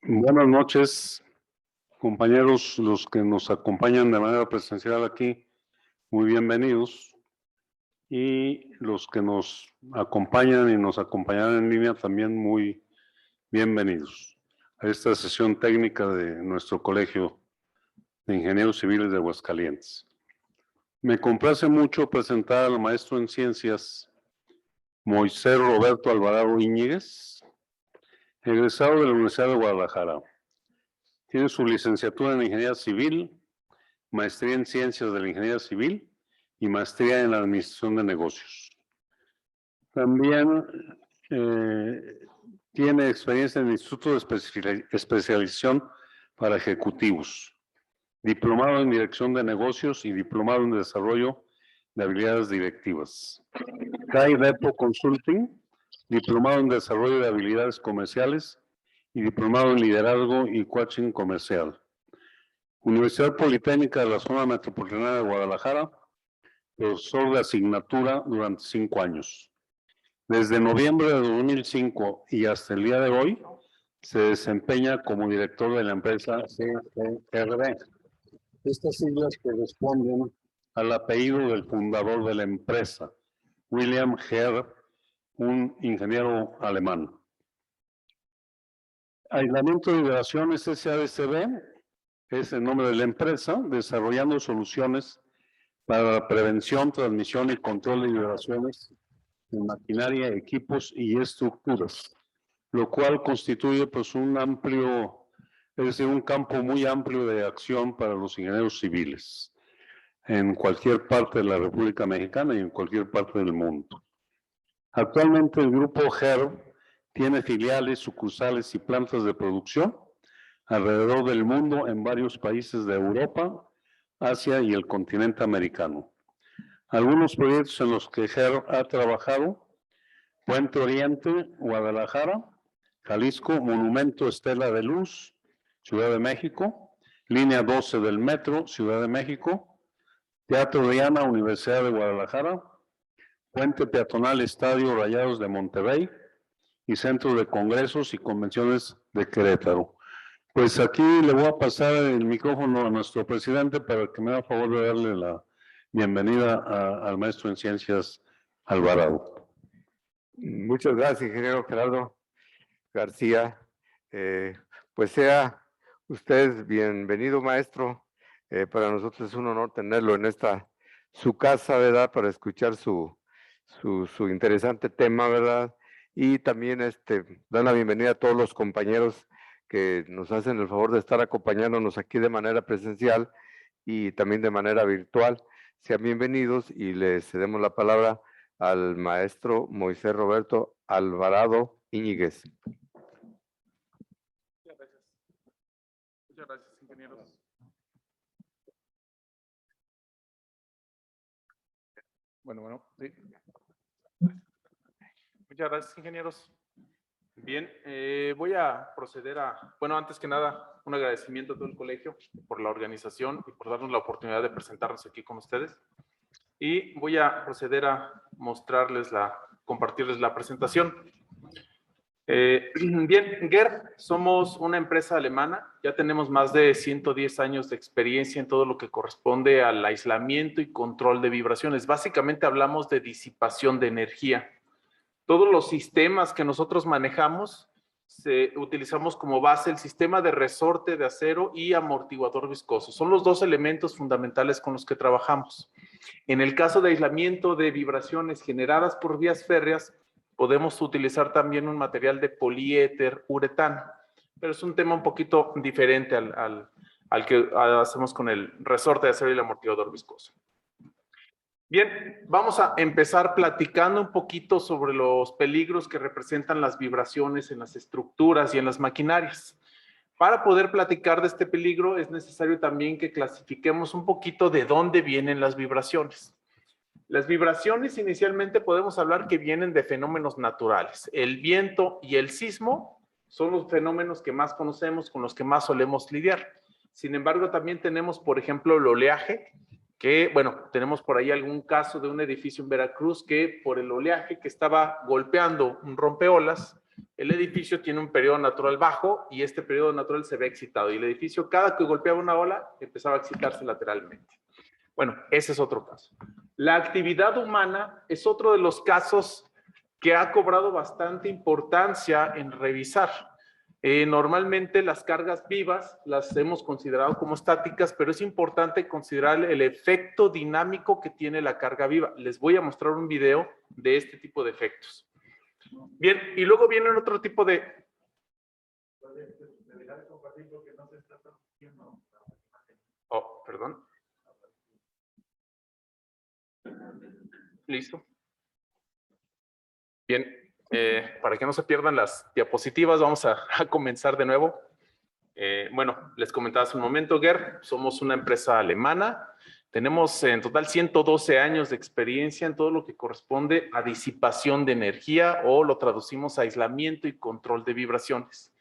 Buenas noches, compañeros, los que nos acompañan de manera presencial aquí, muy bienvenidos. Y los que nos acompañan y nos acompañarán en línea también muy bienvenidos a esta sesión técnica de nuestro Colegio de Ingenieros Civiles de Aguascalientes. Me complace mucho presentar al maestro en Ciencias Moisés Roberto Alvarado Íñiguez, egresado de la Universidad de Guadalajara. Tiene su licenciatura en Ingeniería Civil, maestría en Ciencias de la Ingeniería Civil y maestría en la Administración de Negocios. También tiene experiencia en el Instituto de Especialización para Ejecutivos, diplomado en Dirección de Negocios y diplomado en Desarrollo de Habilidades Directivas. CAI Depo Consulting, diplomado en Desarrollo de Habilidades Comerciales y diplomado en Liderazgo y Coaching Comercial. Universidad Politécnica de la Zona Metropolitana de Guadalajara, profesor de asignatura durante 5 años. Desde noviembre de 2005 y hasta el día de hoy, se desempeña como director de la empresa CGRB. Estas siglas corresponden al apellido del fundador de la empresa, William Herr, un ingeniero alemán. Aislamiento de Vibraciones SADCB es el nombre de la empresa, desarrollando soluciones para la prevención, transmisión y control de vibraciones en maquinaria, equipos y estructuras, lo cual constituye pues un campo muy amplio de acción para los ingenieros civiles en cualquier parte de la República Mexicana y en cualquier parte del mundo. Actualmente el grupo HERB tiene filiales, sucursales y plantas de producción alrededor del mundo en varios países de Europa, Asia y el continente americano. Algunos proyectos en los que HERB ha trabajado: Puente Oriente, Guadalajara, Jalisco, Monumento Estela de Luz, Ciudad de México, Línea 12 del Metro, Ciudad de México, Teatro Diana, Universidad de Guadalajara, Puente Peatonal Estadio Rayados de Monterrey y Centro de Congresos y Convenciones de Querétaro. Pues aquí le voy a pasar el micrófono a nuestro presidente para que me haga favor de darle la bienvenida al maestro en Ciencias Alvarado. Muchas gracias, ingeniero Gerardo García. Pues sea usted bienvenido, maestro. Para nosotros es un honor tenerlo en su casa, ¿verdad? Para escuchar su interesante tema, ¿verdad? Y también dar la bienvenida a todos los compañeros que nos hacen el favor de estar acompañándonos aquí de manera presencial y también de manera virtual. Sean bienvenidos y les cedemos la palabra al maestro Moisés Roberto Alvarado Íñiguez. Muchas gracias. Muchas gracias, ingenieros. Bueno, sí. Muchas gracias, ingenieros. Bien, voy a proceder antes que nada, un agradecimiento a todo el colegio por la organización y por darnos la oportunidad de presentarnos aquí con ustedes. Y voy a proceder a compartirles la presentación. Bien, GERB somos una empresa alemana, ya tenemos más de 110 años de experiencia en todo lo que corresponde al aislamiento y control de vibraciones. Básicamente hablamos de disipación de energía. Todos los sistemas que nosotros manejamos, utilizamos como base el sistema de resorte de acero y amortiguador viscoso. Son los dos elementos fundamentales con los que trabajamos. En el caso de aislamiento de vibraciones generadas por vías férreas, podemos utilizar también un material de poliéter uretano, pero es un tema un poquito diferente al que hacemos con el resorte de acero y el amortiguador viscoso. Bien, vamos a empezar platicando un poquito sobre los peligros que representan las vibraciones en las estructuras y en las maquinarias. Para poder platicar de este peligro es necesario también que clasifiquemos un poquito de dónde vienen las vibraciones. Las vibraciones inicialmente podemos hablar que vienen de fenómenos naturales. El viento y el sismo son los fenómenos que más conocemos, con los que más solemos lidiar. Sin embargo, también tenemos, por ejemplo, el oleaje, que, bueno, tenemos por ahí algún caso de un edificio en Veracruz que por el oleaje que estaba golpeando un rompeolas, El edificio tiene un periodo natural bajo y este periodo natural se ve excitado. Y el edificio, cada que golpeaba una ola, empezaba a excitarse lateralmente. Bueno, ese es otro caso. La actividad humana es otro de los casos que ha cobrado bastante importancia en revisar. Normalmente las cargas vivas las hemos considerado como estáticas, pero es importante considerar el efecto dinámico que tiene la carga viva. Les voy a mostrar un video de este tipo de efectos. Bien, y luego vienen otro tipo de... Oh, perdón. Listo. Bien, para que no se pierdan las diapositivas, vamos a comenzar de nuevo. Bueno, les comentaba hace un momento, Ger, somos una empresa alemana. Tenemos en total 112 años de experiencia en todo lo que corresponde a disipación de energía o lo traducimos a aislamiento y control de vibraciones.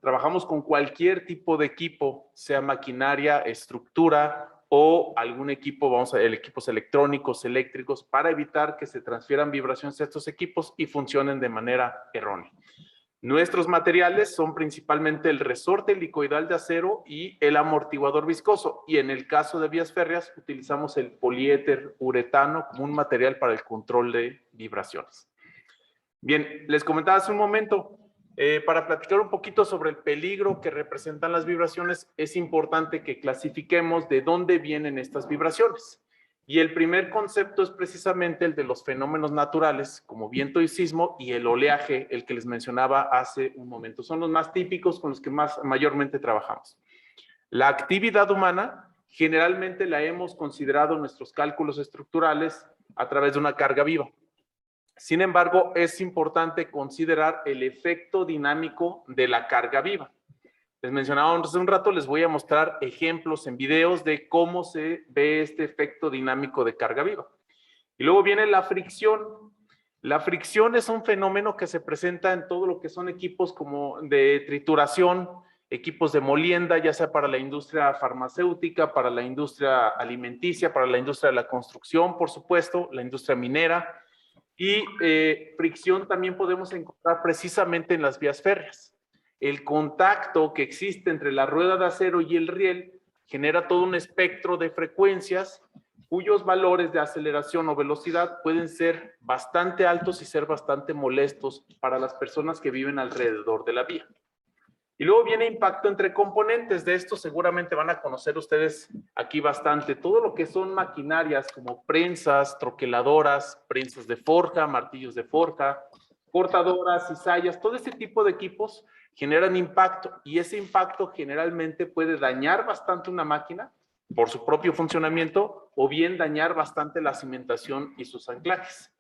Trabajamos con cualquier tipo de equipo, sea maquinaria, estructura o algún equipo, vamos a ver, equipos electrónicos, eléctricos, para evitar que se transfieran vibraciones a estos equipos y funcionen de manera errónea. Nuestros materiales son principalmente el resorte helicoidal de acero y el amortiguador viscoso. Y en el caso de vías férreas, utilizamos el poliéter uretano como un material para el control de vibraciones. Bien, les comentaba hace un momento, para platicar un poquito sobre el peligro que representan las vibraciones, es importante que clasifiquemos de dónde vienen estas vibraciones. Y el primer concepto es precisamente el de los fenómenos naturales, como viento y sismo, y el oleaje, el que les mencionaba hace un momento. Son los más típicos con los que mayormente trabajamos. La actividad humana, generalmente la hemos considerado en nuestros cálculos estructurales a través de una carga viva. Sin embargo, es importante considerar el efecto dinámico de la carga viva. Les mencionaba hace un rato, les voy a mostrar ejemplos en videos de cómo se ve este efecto dinámico de carga viva. Y luego viene la fricción. La fricción es un fenómeno que se presenta en todo lo que son equipos como de trituración, equipos de molienda, ya sea para la industria farmacéutica, para la industria alimenticia, para la industria de la construcción, por supuesto, la industria minera. Y fricción también podemos encontrar precisamente en las vías férreas. El contacto que existe entre la rueda de acero y el riel genera todo un espectro de frecuencias cuyos valores de aceleración o velocidad pueden ser bastante altos y ser bastante molestos para las personas que viven alrededor de la vía. Y luego viene impacto entre componentes. De esto seguramente van a conocer ustedes aquí bastante. Todo lo que son maquinarias como prensas, troqueladoras, prensas de forja, martillos de forja, cortadoras, cizallas, todo este tipo de equipos generan impacto y ese impacto generalmente puede dañar bastante una máquina por su propio funcionamiento o bien dañar bastante la cimentación y sus anclajes.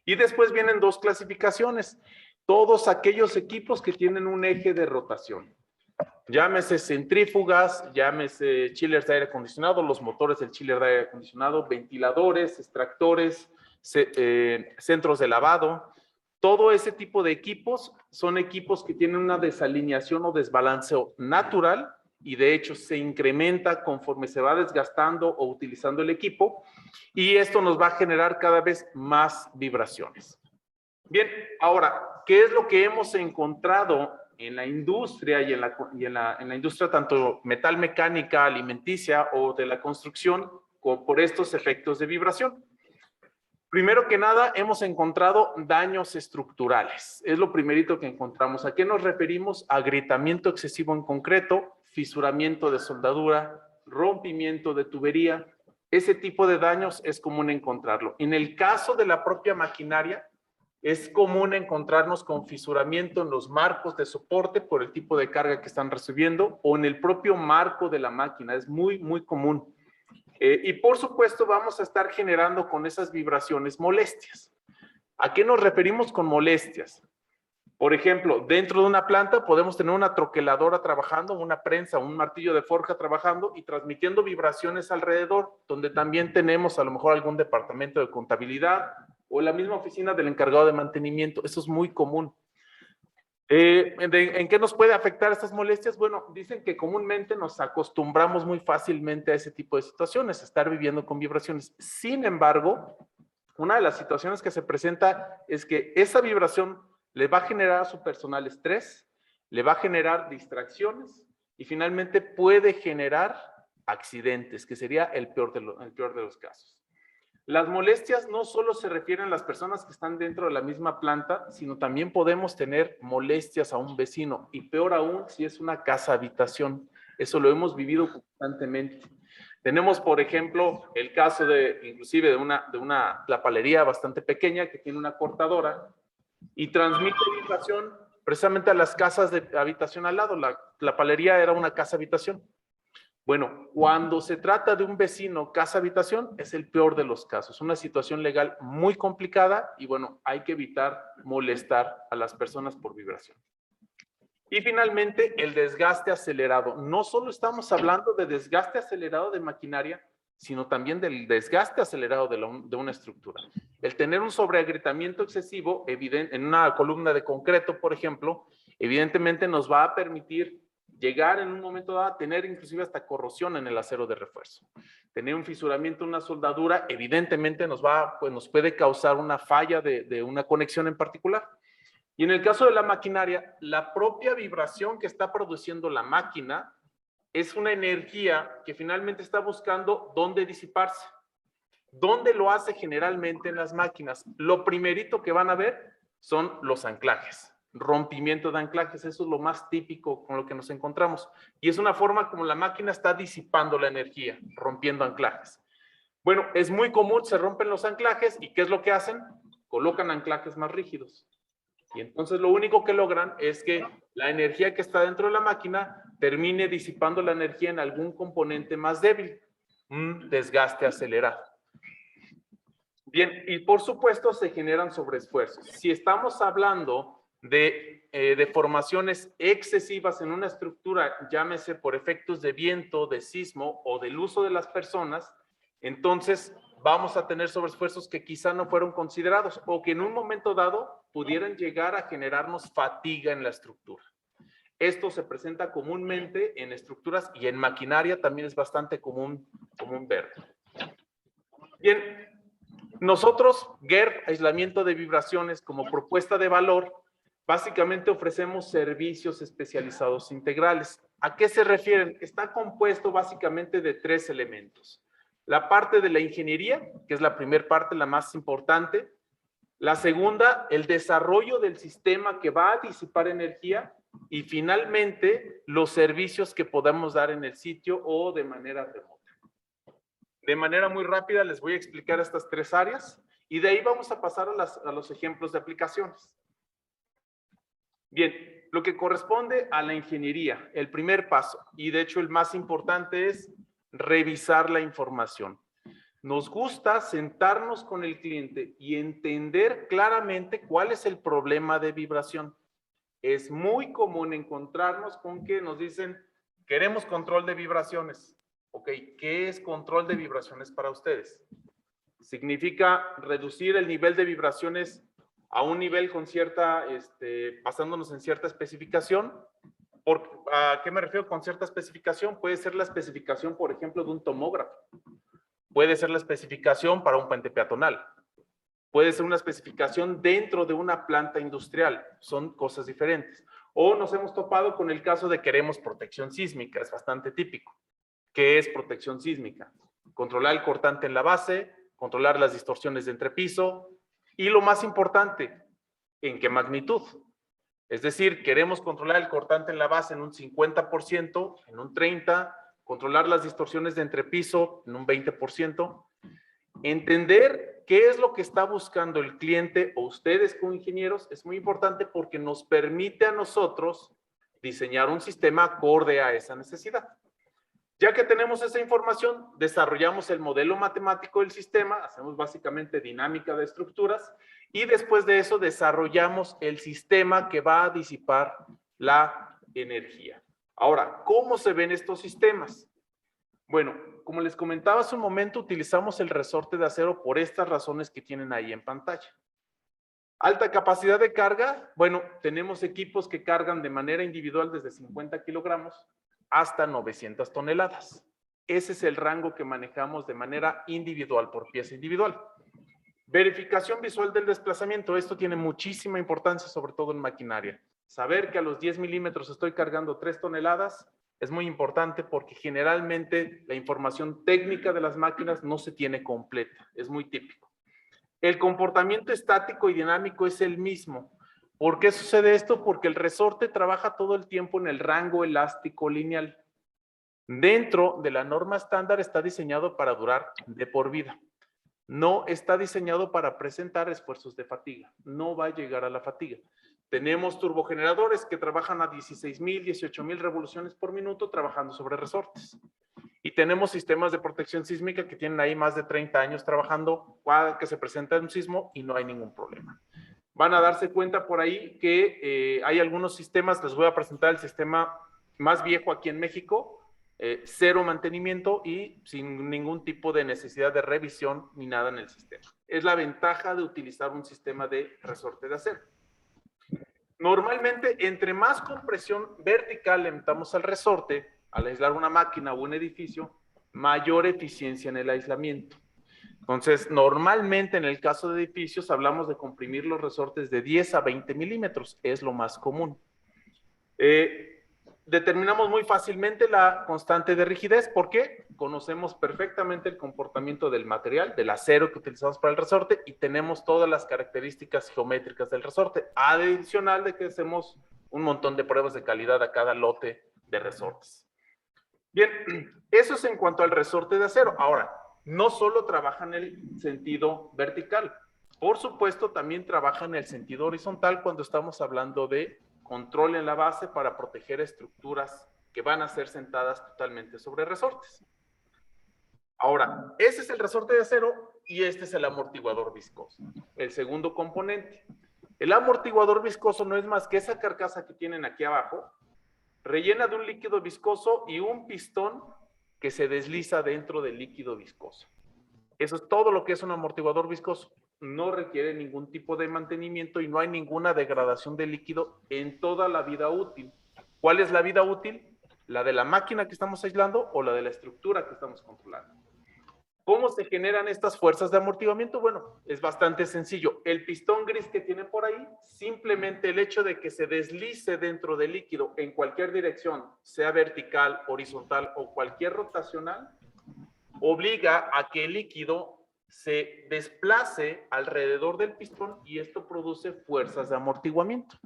Y después vienen dos clasificaciones. Todos aquellos equipos que tienen un eje de rotación. Llámese centrífugas, llámese chillers de aire acondicionado, los motores del chiller de aire acondicionado, ventiladores, extractores, centros de lavado. Todo ese tipo de equipos son equipos que tienen una desalineación o desbalanceo natural y de hecho se incrementa conforme se va desgastando o utilizando el equipo y esto nos va a generar cada vez más vibraciones. Bien, ahora, ¿qué es lo que hemos encontrado en la industria y en la industria tanto metal mecánica, alimenticia o de la construcción por estos efectos de vibración? Primero que nada, hemos encontrado daños estructurales. Es lo primerito que encontramos. ¿A qué nos referimos? Agrietamiento excesivo en concreto, fisuramiento de soldadura, rompimiento de tubería. Ese tipo de daños es común encontrarlo. En el caso de la propia maquinaria, es común encontrarnos con fisuramiento en los marcos de soporte por el tipo de carga que están recibiendo o en el propio marco de la máquina. Es muy, muy común. Y por supuesto vamos a estar generando con esas vibraciones molestias. ¿A qué nos referimos con molestias? Por ejemplo, dentro de una planta podemos tener una troqueladora trabajando, una prensa, un martillo de forja trabajando y transmitiendo vibraciones alrededor, donde también tenemos a lo mejor algún departamento de contabilidad o la misma oficina del encargado de mantenimiento. Eso es muy común. ¿En qué nos puede afectar estas molestias? Bueno, dicen que comúnmente nos acostumbramos muy fácilmente a ese tipo de situaciones, a estar viviendo con vibraciones. Sin embargo, una de las situaciones que se presenta es que esa vibración le va a generar a su personal estrés, le va a generar distracciones y finalmente puede generar accidentes, que sería el peor de los casos. Las molestias no solo se refieren a las personas que están dentro de la misma planta, sino también podemos tener molestias a un vecino y peor aún si es una casa habitación. Eso lo hemos vivido constantemente. Tenemos, por ejemplo, el caso inclusive de una lapalería bastante pequeña que tiene una cortadora y transmite vibración precisamente a las casas de habitación al lado. La palería era una casa habitación. Bueno, cuando se trata de un vecino casa-habitación, es el peor de los casos. Una situación legal muy complicada y bueno, hay que evitar molestar a las personas por vibración. Y finalmente, el desgaste acelerado. No solo estamos hablando de desgaste acelerado de maquinaria, sino también del desgaste acelerado de una estructura. El tener un sobreagrietamiento excesivo, en una columna de concreto, por ejemplo, evidentemente nos va a permitir llegar en un momento dado a tener inclusive hasta corrosión en el acero de refuerzo. Tener un fisuramiento, una soldadura, evidentemente nos puede causar una falla de una conexión en particular. Y en el caso de la maquinaria, la propia vibración que está produciendo la máquina es una energía que finalmente está buscando dónde disiparse. ¿Dónde lo hace generalmente en las máquinas? Lo primerito que van a ver son los anclajes. Rompimiento de anclajes, eso es lo más típico con lo que nos encontramos. Y es una forma como la máquina está disipando la energía, rompiendo anclajes. Bueno, es muy común, se rompen los anclajes y ¿qué es lo que hacen? Colocan anclajes más rígidos. Y entonces lo único que logran es que la energía que está dentro de la máquina termine disipando la energía en algún componente más débil. Un desgaste acelerado. Bien, y por supuesto se generan sobreesfuerzos. Si estamos hablando de deformaciones excesivas en una estructura, llámese por efectos de viento, de sismo o del uso de las personas, entonces vamos a tener sobreesfuerzos que quizá no fueron considerados o que en un momento dado pudieran llegar a generarnos fatiga en la estructura. Esto se presenta comúnmente en estructuras y en maquinaria también es bastante común verlo. Bien, nosotros, GERB, aislamiento de vibraciones, como propuesta de valor, básicamente ofrecemos servicios especializados integrales. ¿A qué se refieren? Está compuesto básicamente de 3 elementos. La parte de la ingeniería, que es la primera parte, la más importante. La segunda, el desarrollo del sistema que va a disipar energía. Y finalmente, los servicios que podamos dar en el sitio o de manera remota. De manera muy rápida les voy a explicar estas 3 áreas y de ahí vamos a pasar a los ejemplos de aplicaciones. Bien, lo que corresponde a la ingeniería, el primer paso, y de hecho el más importante es revisar la información. Nos gusta sentarnos con el cliente y entender claramente cuál es el problema de vibración. Es muy común encontrarnos con que nos dicen, queremos control de vibraciones. Ok, ¿qué es control de vibraciones para ustedes? Significa reducir el nivel de vibraciones a un nivel con cierta, basándonos en cierta especificación. ¿A qué me refiero con cierta especificación? Puede ser la especificación, por ejemplo, de un tomógrafo. Puede ser la especificación para un puente peatonal. Puede ser una especificación dentro de una planta industrial. Son cosas diferentes. O nos hemos topado con el caso de queremos protección sísmica. Es bastante típico. ¿Qué es protección sísmica? Controlar el cortante en la base, controlar las distorsiones de entrepiso y lo más importante, ¿en qué magnitud? Es decir, queremos controlar el cortante en la base en un 50%, en un 30%, controlar las distorsiones de entrepiso en un 20%. Entender qué es lo que está buscando el cliente o ustedes como ingenieros es muy importante porque nos permite a nosotros diseñar un sistema acorde a esa necesidad. Ya que tenemos esa información, desarrollamos el modelo matemático del sistema, hacemos básicamente dinámica de estructuras y después de eso desarrollamos el sistema que va a disipar la energía. Ahora, ¿cómo se ven estos sistemas? Bueno, como les comentaba hace un momento, utilizamos el resorte de acero por estas razones que tienen ahí en pantalla. Alta capacidad de carga, bueno, tenemos equipos que cargan de manera individual desde 50 kilogramos hasta 900 toneladas. Ese es el rango que manejamos de manera individual por pieza individual. Verificación visual del desplazamiento. Esto tiene muchísima importancia, sobre todo en maquinaria. Saber que a los 10 milímetros estoy cargando 3 toneladas es muy importante porque generalmente la información técnica de las máquinas no se tiene completa. Es muy típico. El comportamiento estático y dinámico es el mismo. ¿Por qué sucede esto? Porque el resorte trabaja todo el tiempo en el rango elástico lineal. Dentro de la norma estándar está diseñado para durar de por vida. No está diseñado para presentar esfuerzos de fatiga. No va a llegar a la fatiga. Tenemos turbogeneradores que trabajan a 16,000, 18,000 revoluciones por minuto trabajando sobre resortes. Y tenemos sistemas de protección sísmica que tienen ahí más de 30 años trabajando cada que se presenta un sismo y no hay ningún problema. Van a darse cuenta por ahí que hay algunos sistemas, les voy a presentar el sistema más viejo aquí en México, cero mantenimiento y sin ningún tipo de necesidad de revisión ni nada en el sistema. Es la ventaja de utilizar un sistema de resorte de acero. Normalmente, entre más compresión vertical le metamos al resorte, al aislar una máquina o un edificio, mayor eficiencia en el aislamiento. Entonces, normalmente en el caso de edificios hablamos de comprimir los resortes de 10 a 20 milímetros, es lo más común. Determinamos muy fácilmente la constante de rigidez porque conocemos perfectamente el comportamiento del material, del acero que utilizamos para el resorte y tenemos todas las características geométricas del resorte, adicional de que hacemos un montón de pruebas de calidad a cada lote de resortes. Bien, eso es en cuanto al resorte de acero. Ahora, no solo trabaja en el sentido vertical, por supuesto también trabaja en el sentido horizontal cuando estamos hablando de control en la base para proteger estructuras que van a ser sentadas totalmente sobre resortes. Ahora, ese es el resorte de acero y este es el amortiguador viscoso, el segundo componente. El amortiguador viscoso no es más que esa carcasa que tienen aquí abajo, rellena de un líquido viscoso y un pistón que se desliza dentro del líquido viscoso. Eso es todo lo que es un amortiguador viscoso. No requiere ningún tipo de mantenimiento y no hay ninguna degradación de líquido en toda la vida útil. ¿Cuál es la vida útil? ¿La de la máquina que estamos aislando o la de la estructura que estamos controlando? ¿Cómo se generan estas fuerzas de amortiguamiento? Bueno, es bastante sencillo. El pistón gris que tiene por ahí, simplemente el hecho de que se deslice dentro del líquido en cualquier dirección, sea vertical, horizontal o cualquier rotacional, obliga a que el líquido se desplace alrededor del pistón y esto produce fuerzas de amortiguamiento.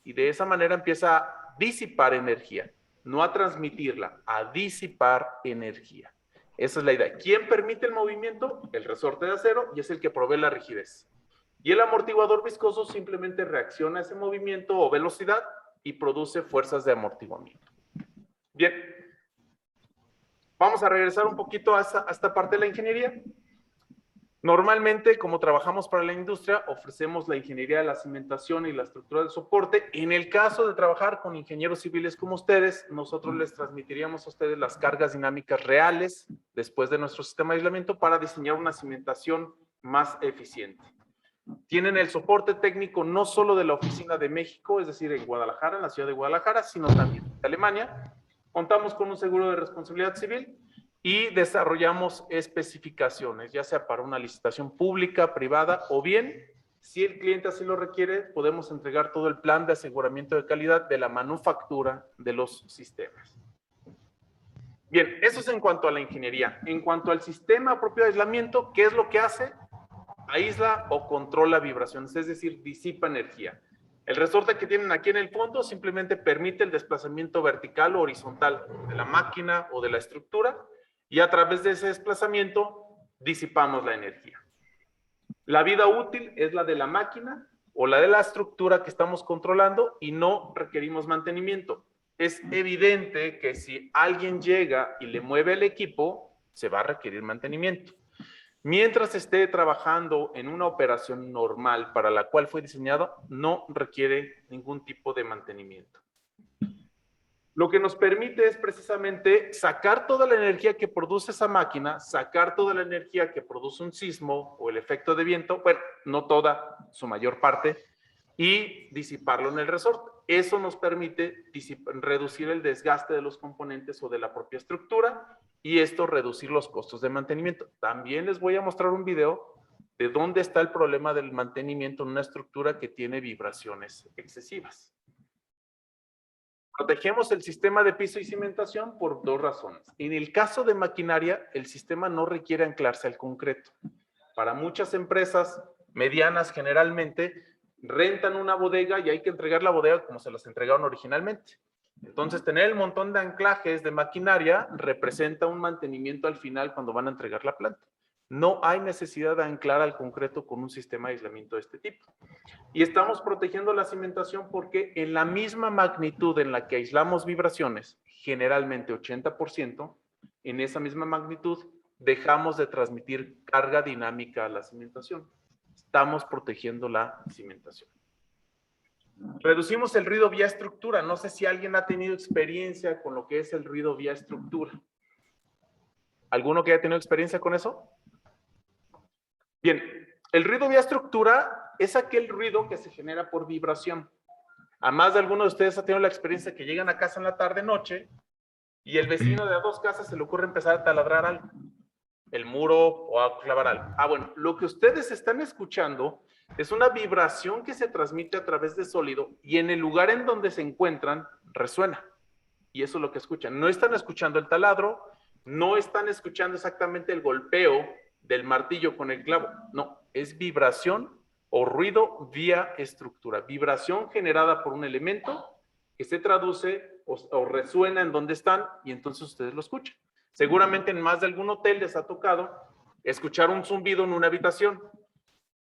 Y de esa manera empieza a disipar energía, no a transmitirla, a disipar energía. Esa es la idea. ¿Quién permite el movimiento? El resorte de acero y es el que provee la rigidez. Y el amortiguador viscoso simplemente reacciona a ese movimiento o velocidad y produce fuerzas de amortiguamiento. Bien. Vamos a regresar un poquito a esta parte de la ingeniería. Normalmente, como trabajamos para la industria, ofrecemos la ingeniería de la cimentación y la estructura del soporte. En el caso de trabajar con ingenieros civiles como ustedes, nosotros les transmitiríamos a ustedes las cargas dinámicas reales después de nuestro sistema de aislamiento para diseñar una cimentación más eficiente. Tienen el soporte técnico no solo de la Oficina de México, es decir, en Guadalajara, en la ciudad de Guadalajara, sino también de Alemania. Contamos con un seguro de responsabilidad civil y desarrollamos especificaciones, ya sea para una licitación pública, privada, o bien, si el cliente así lo requiere, podemos entregar todo el plan de aseguramiento de calidad de la manufactura de los sistemas. Bien, eso es en cuanto a la ingeniería. En cuanto al sistema propio de aislamiento, ¿qué es lo que hace? Aísla o controla vibraciones, es decir, disipa energía. El resorte que tienen aquí en el fondo simplemente permite el desplazamiento vertical o horizontal de la máquina o de la estructura y a través de ese desplazamiento disipamos la energía. La vida útil es la de la máquina o la de la estructura que estamos controlando y no requerimos mantenimiento. Es evidente que si alguien llega y le mueve el equipo, se va a requerir mantenimiento. Mientras esté trabajando en una operación normal para la cual fue diseñado, no requiere ningún tipo de mantenimiento. Lo que nos permite es precisamente sacar toda la energía que produce esa máquina, sacar toda la energía que produce un sismo o el efecto de viento, bueno, no toda, su mayor parte, y disiparlo en el resorte. Eso nos permite reducir el desgaste de los componentes o de la propia estructura y esto reducir los costos de mantenimiento. También les voy a mostrar un video de dónde está el problema del mantenimiento en una estructura que tiene vibraciones excesivas. Protegemos el sistema de piso y cimentación por dos razones. En el caso de maquinaria, el sistema no requiere anclarse al concreto. Para muchas empresas medianas, generalmente, rentan una bodega y hay que entregar la bodega como se las entregaron originalmente. Entonces, tener el montón de anclajes de maquinaria representa un mantenimiento al final cuando van a entregar la planta. No hay necesidad de anclar al concreto con un sistema de aislamiento de este tipo. Y estamos protegiendo la cimentación porque en la misma magnitud en la que aislamos vibraciones, generalmente 80%, en esa misma magnitud dejamos de transmitir carga dinámica a la cimentación. Estamos protegiendo la cimentación. Reducimos el ruido vía estructura. No sé si alguien ha tenido experiencia con lo que es el ruido vía estructura. ¿Alguno que haya tenido experiencia con eso? Bien, el ruido vía estructura es aquel ruido que se genera por vibración. A más de alguno de ustedes ha tenido la experiencia que llegan a casa en la tarde-noche y el vecino de a dos casas se le ocurre empezar a taladrar algo, el muro o a clavar algo. Bueno, lo que ustedes están escuchando es una vibración que se transmite a través de sólido y en el lugar en donde se encuentran resuena. Y eso es lo que escuchan. No están escuchando el taladro, no están escuchando exactamente el golpeo del martillo con el clavo. No, es vibración o ruido vía estructura. Vibración generada por un elemento que se traduce o resuena en donde están y entonces ustedes lo escuchan. Seguramente en más de algún hotel les ha tocado escuchar un zumbido en una habitación.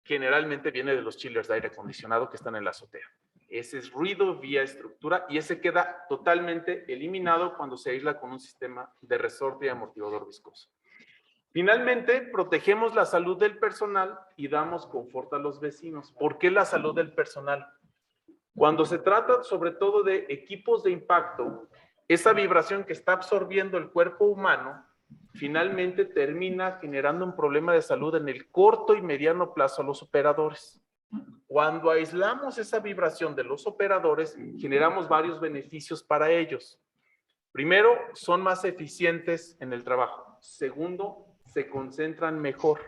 Generalmente viene de los chillers de aire acondicionado que están en la azotea. Ese es ruido vía estructura y ese queda totalmente eliminado cuando se aísla con un sistema de resorte y amortiguador viscoso. Finalmente, protegemos la salud del personal y damos confort a los vecinos. ¿Por qué la salud del personal? Cuando se trata sobre todo de equipos de impacto, esa vibración que está absorbiendo el cuerpo humano finalmente termina generando un problema de salud en el corto y mediano plazo a los operadores. Cuando aislamos esa vibración de los operadores, generamos varios beneficios para ellos. Primero, son más eficientes en el trabajo. Segundo, se concentran mejor.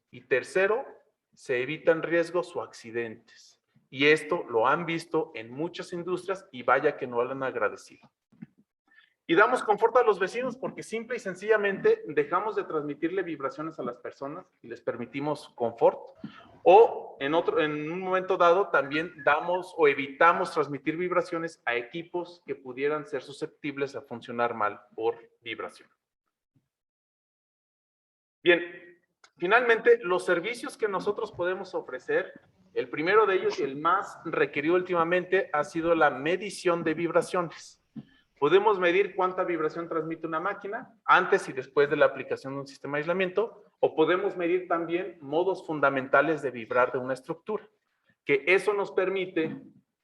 Y tercero, se evitan riesgos o accidentes. Y esto lo han visto en muchas industrias y vaya que no lo han agradecido. Y damos confort a los vecinos porque simple y sencillamente dejamos de transmitirle vibraciones a las personas y les permitimos confort. O en un momento dado también damos o evitamos transmitir vibraciones a equipos que pudieran ser susceptibles a funcionar mal por vibración. Bien, finalmente los servicios que nosotros podemos ofrecer, el primero de ellos y el más requerido últimamente ha sido la medición de vibraciones. Podemos medir cuánta vibración transmite una máquina antes y después de la aplicación de un sistema de aislamiento, o podemos medir también modos fundamentales de vibrar de una estructura, que eso nos permite,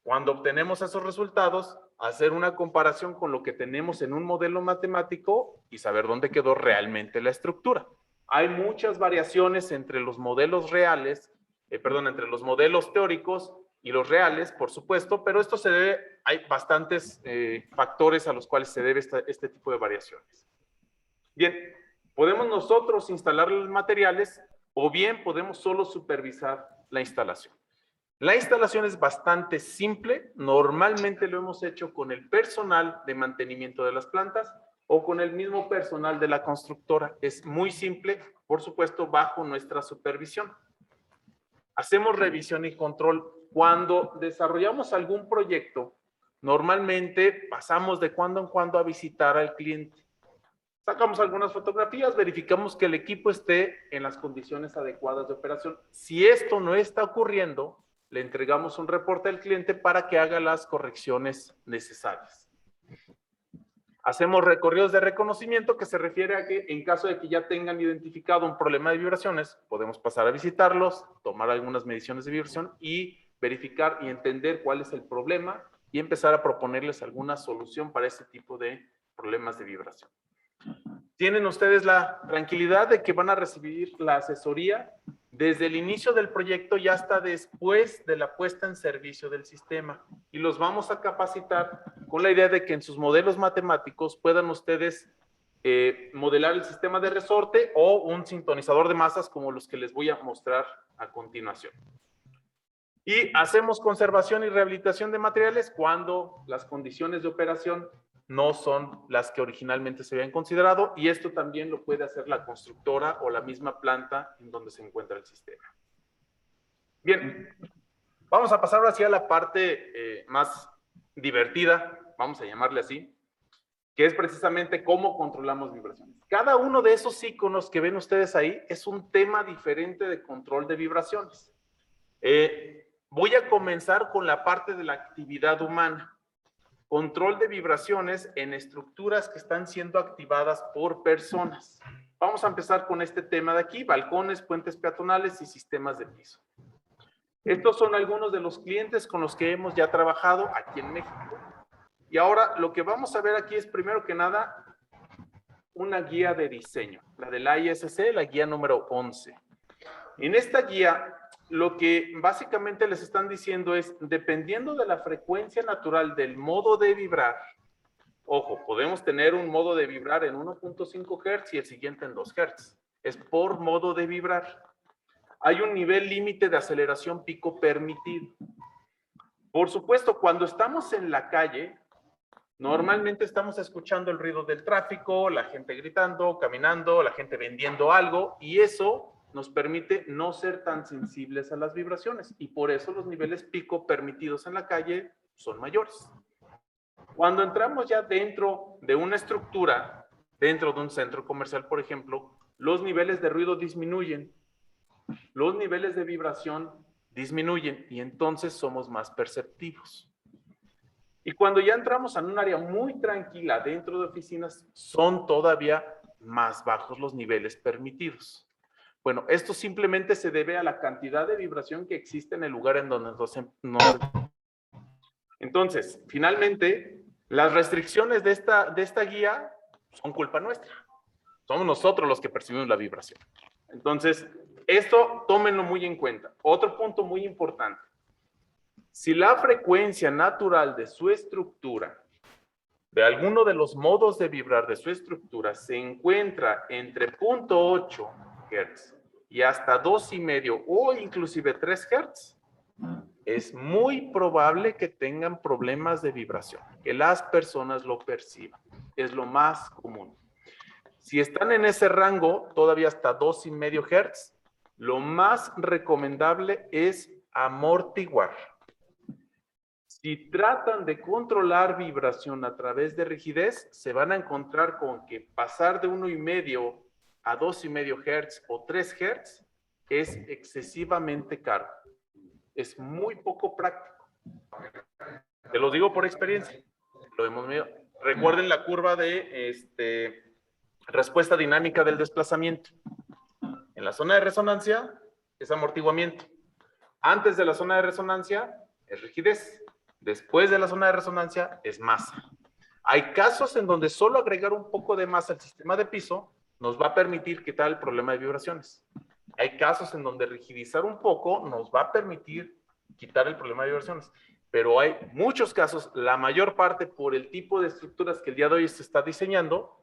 cuando obtenemos esos resultados, hacer una comparación con lo que tenemos en un modelo matemático y saber dónde quedó realmente la estructura. Hay muchas variaciones entre los modelos reales, entre los modelos teóricos y los reales, por supuesto, pero esto se debe, hay bastantes factores a los cuales se debe este tipo de variaciones. Bien, podemos nosotros instalar los materiales o bien podemos solo supervisar la instalación. La instalación es bastante simple, normalmente lo hemos hecho con el personal de mantenimiento de las plantas o con el mismo personal de la constructora. Es muy simple, por supuesto, bajo nuestra supervisión. Hacemos revisión y control. Cuando desarrollamos algún proyecto, normalmente pasamos de cuando en cuando a visitar al cliente. Sacamos algunas fotografías, verificamos que el equipo esté en las condiciones adecuadas de operación. Si esto no está ocurriendo, le entregamos un reporte al cliente para que haga las correcciones necesarias. Hacemos recorridos de reconocimiento, que se refiere a que en caso de que ya tengan identificado un problema de vibraciones, podemos pasar a visitarlos, tomar algunas mediciones de vibración y verificar y entender cuál es el problema y empezar a proponerles alguna solución para ese tipo de problemas de vibración. Tienen ustedes la tranquilidad de que van a recibir la asesoría desde el inicio del proyecto y hasta después de la puesta en servicio del sistema. Y los vamos a capacitar con la idea de que en sus modelos matemáticos puedan ustedes modelar el sistema de resorte o un sintonizador de masas como los que les voy a mostrar a continuación. Y hacemos conservación y rehabilitación de materiales cuando las condiciones de operación no son las que originalmente se habían considerado, y esto también lo puede hacer la constructora o la misma planta en donde se encuentra el sistema. Bien, vamos a pasar ahora sí a la parte más divertida, vamos a llamarle así, que es precisamente cómo controlamos vibraciones. Cada uno de esos iconos que ven ustedes ahí es un tema diferente de control de vibraciones. Voy a comenzar con la parte de la actividad humana. Control de vibraciones en estructuras que están siendo activadas por personas. Vamos a empezar con este tema de aquí: balcones, puentes peatonales y sistemas de piso. Estos son algunos de los clientes con los que hemos ya trabajado aquí en México. Y ahora lo que vamos a ver aquí es, primero que nada, una guía de diseño, la de la ISC, la guía número 11. En esta guía, lo que básicamente les están diciendo es, dependiendo de la frecuencia natural del modo de vibrar, ojo, podemos tener un modo de vibrar en 1.5 Hz y el siguiente en 2 Hz. Es por modo de vibrar. Hay un nivel límite de aceleración pico permitido. Por supuesto, cuando estamos en la calle, normalmente estamos escuchando el ruido del tráfico, la gente gritando, caminando, la gente vendiendo algo, y eso nos permite no ser tan sensibles a las vibraciones, y por eso los niveles pico permitidos en la calle son mayores. Cuando entramos ya dentro de una estructura, dentro de un centro comercial, por ejemplo, los niveles de ruido disminuyen, los niveles de vibración disminuyen, y entonces somos más perceptivos. Y cuando ya entramos en un área muy tranquila dentro de oficinas, son todavía más bajos los niveles permitidos. Bueno, esto simplemente se debe a la cantidad de vibración que existe en el lugar en donde nos... Entonces, finalmente, las restricciones de esta guía son culpa nuestra. Somos nosotros los que percibimos la vibración. Entonces, esto tómenlo muy en cuenta. Otro punto muy importante. Si la frecuencia natural de su estructura, de alguno de los modos de vibrar de su estructura, se encuentra entre 0.8 Hz y hasta 2,5 o inclusive 3 Hz, es muy probable que tengan problemas de vibración, que las personas lo perciban. Es lo más común. Si están en ese rango, todavía hasta 2,5 Hz, lo más recomendable es amortiguar. Si tratan de controlar vibración a través de rigidez, se van a encontrar con que pasar de 1,5 a 2,5 Hz o 3 Hz es excesivamente caro. Es muy poco práctico. Te lo digo por experiencia. Lo hemos medido. Recuerden la curva de respuesta dinámica del desplazamiento. En la zona de resonancia es amortiguamiento. Antes de la zona de resonancia es rigidez. Después de la zona de resonancia es masa. Hay casos en donde solo agregar un poco de masa al sistema de piso nos va a permitir quitar el problema de vibraciones. Hay casos en donde rigidizar un poco nos va a permitir quitar el problema de vibraciones. Pero hay muchos casos, la mayor parte por el tipo de estructuras que el día de hoy se está diseñando,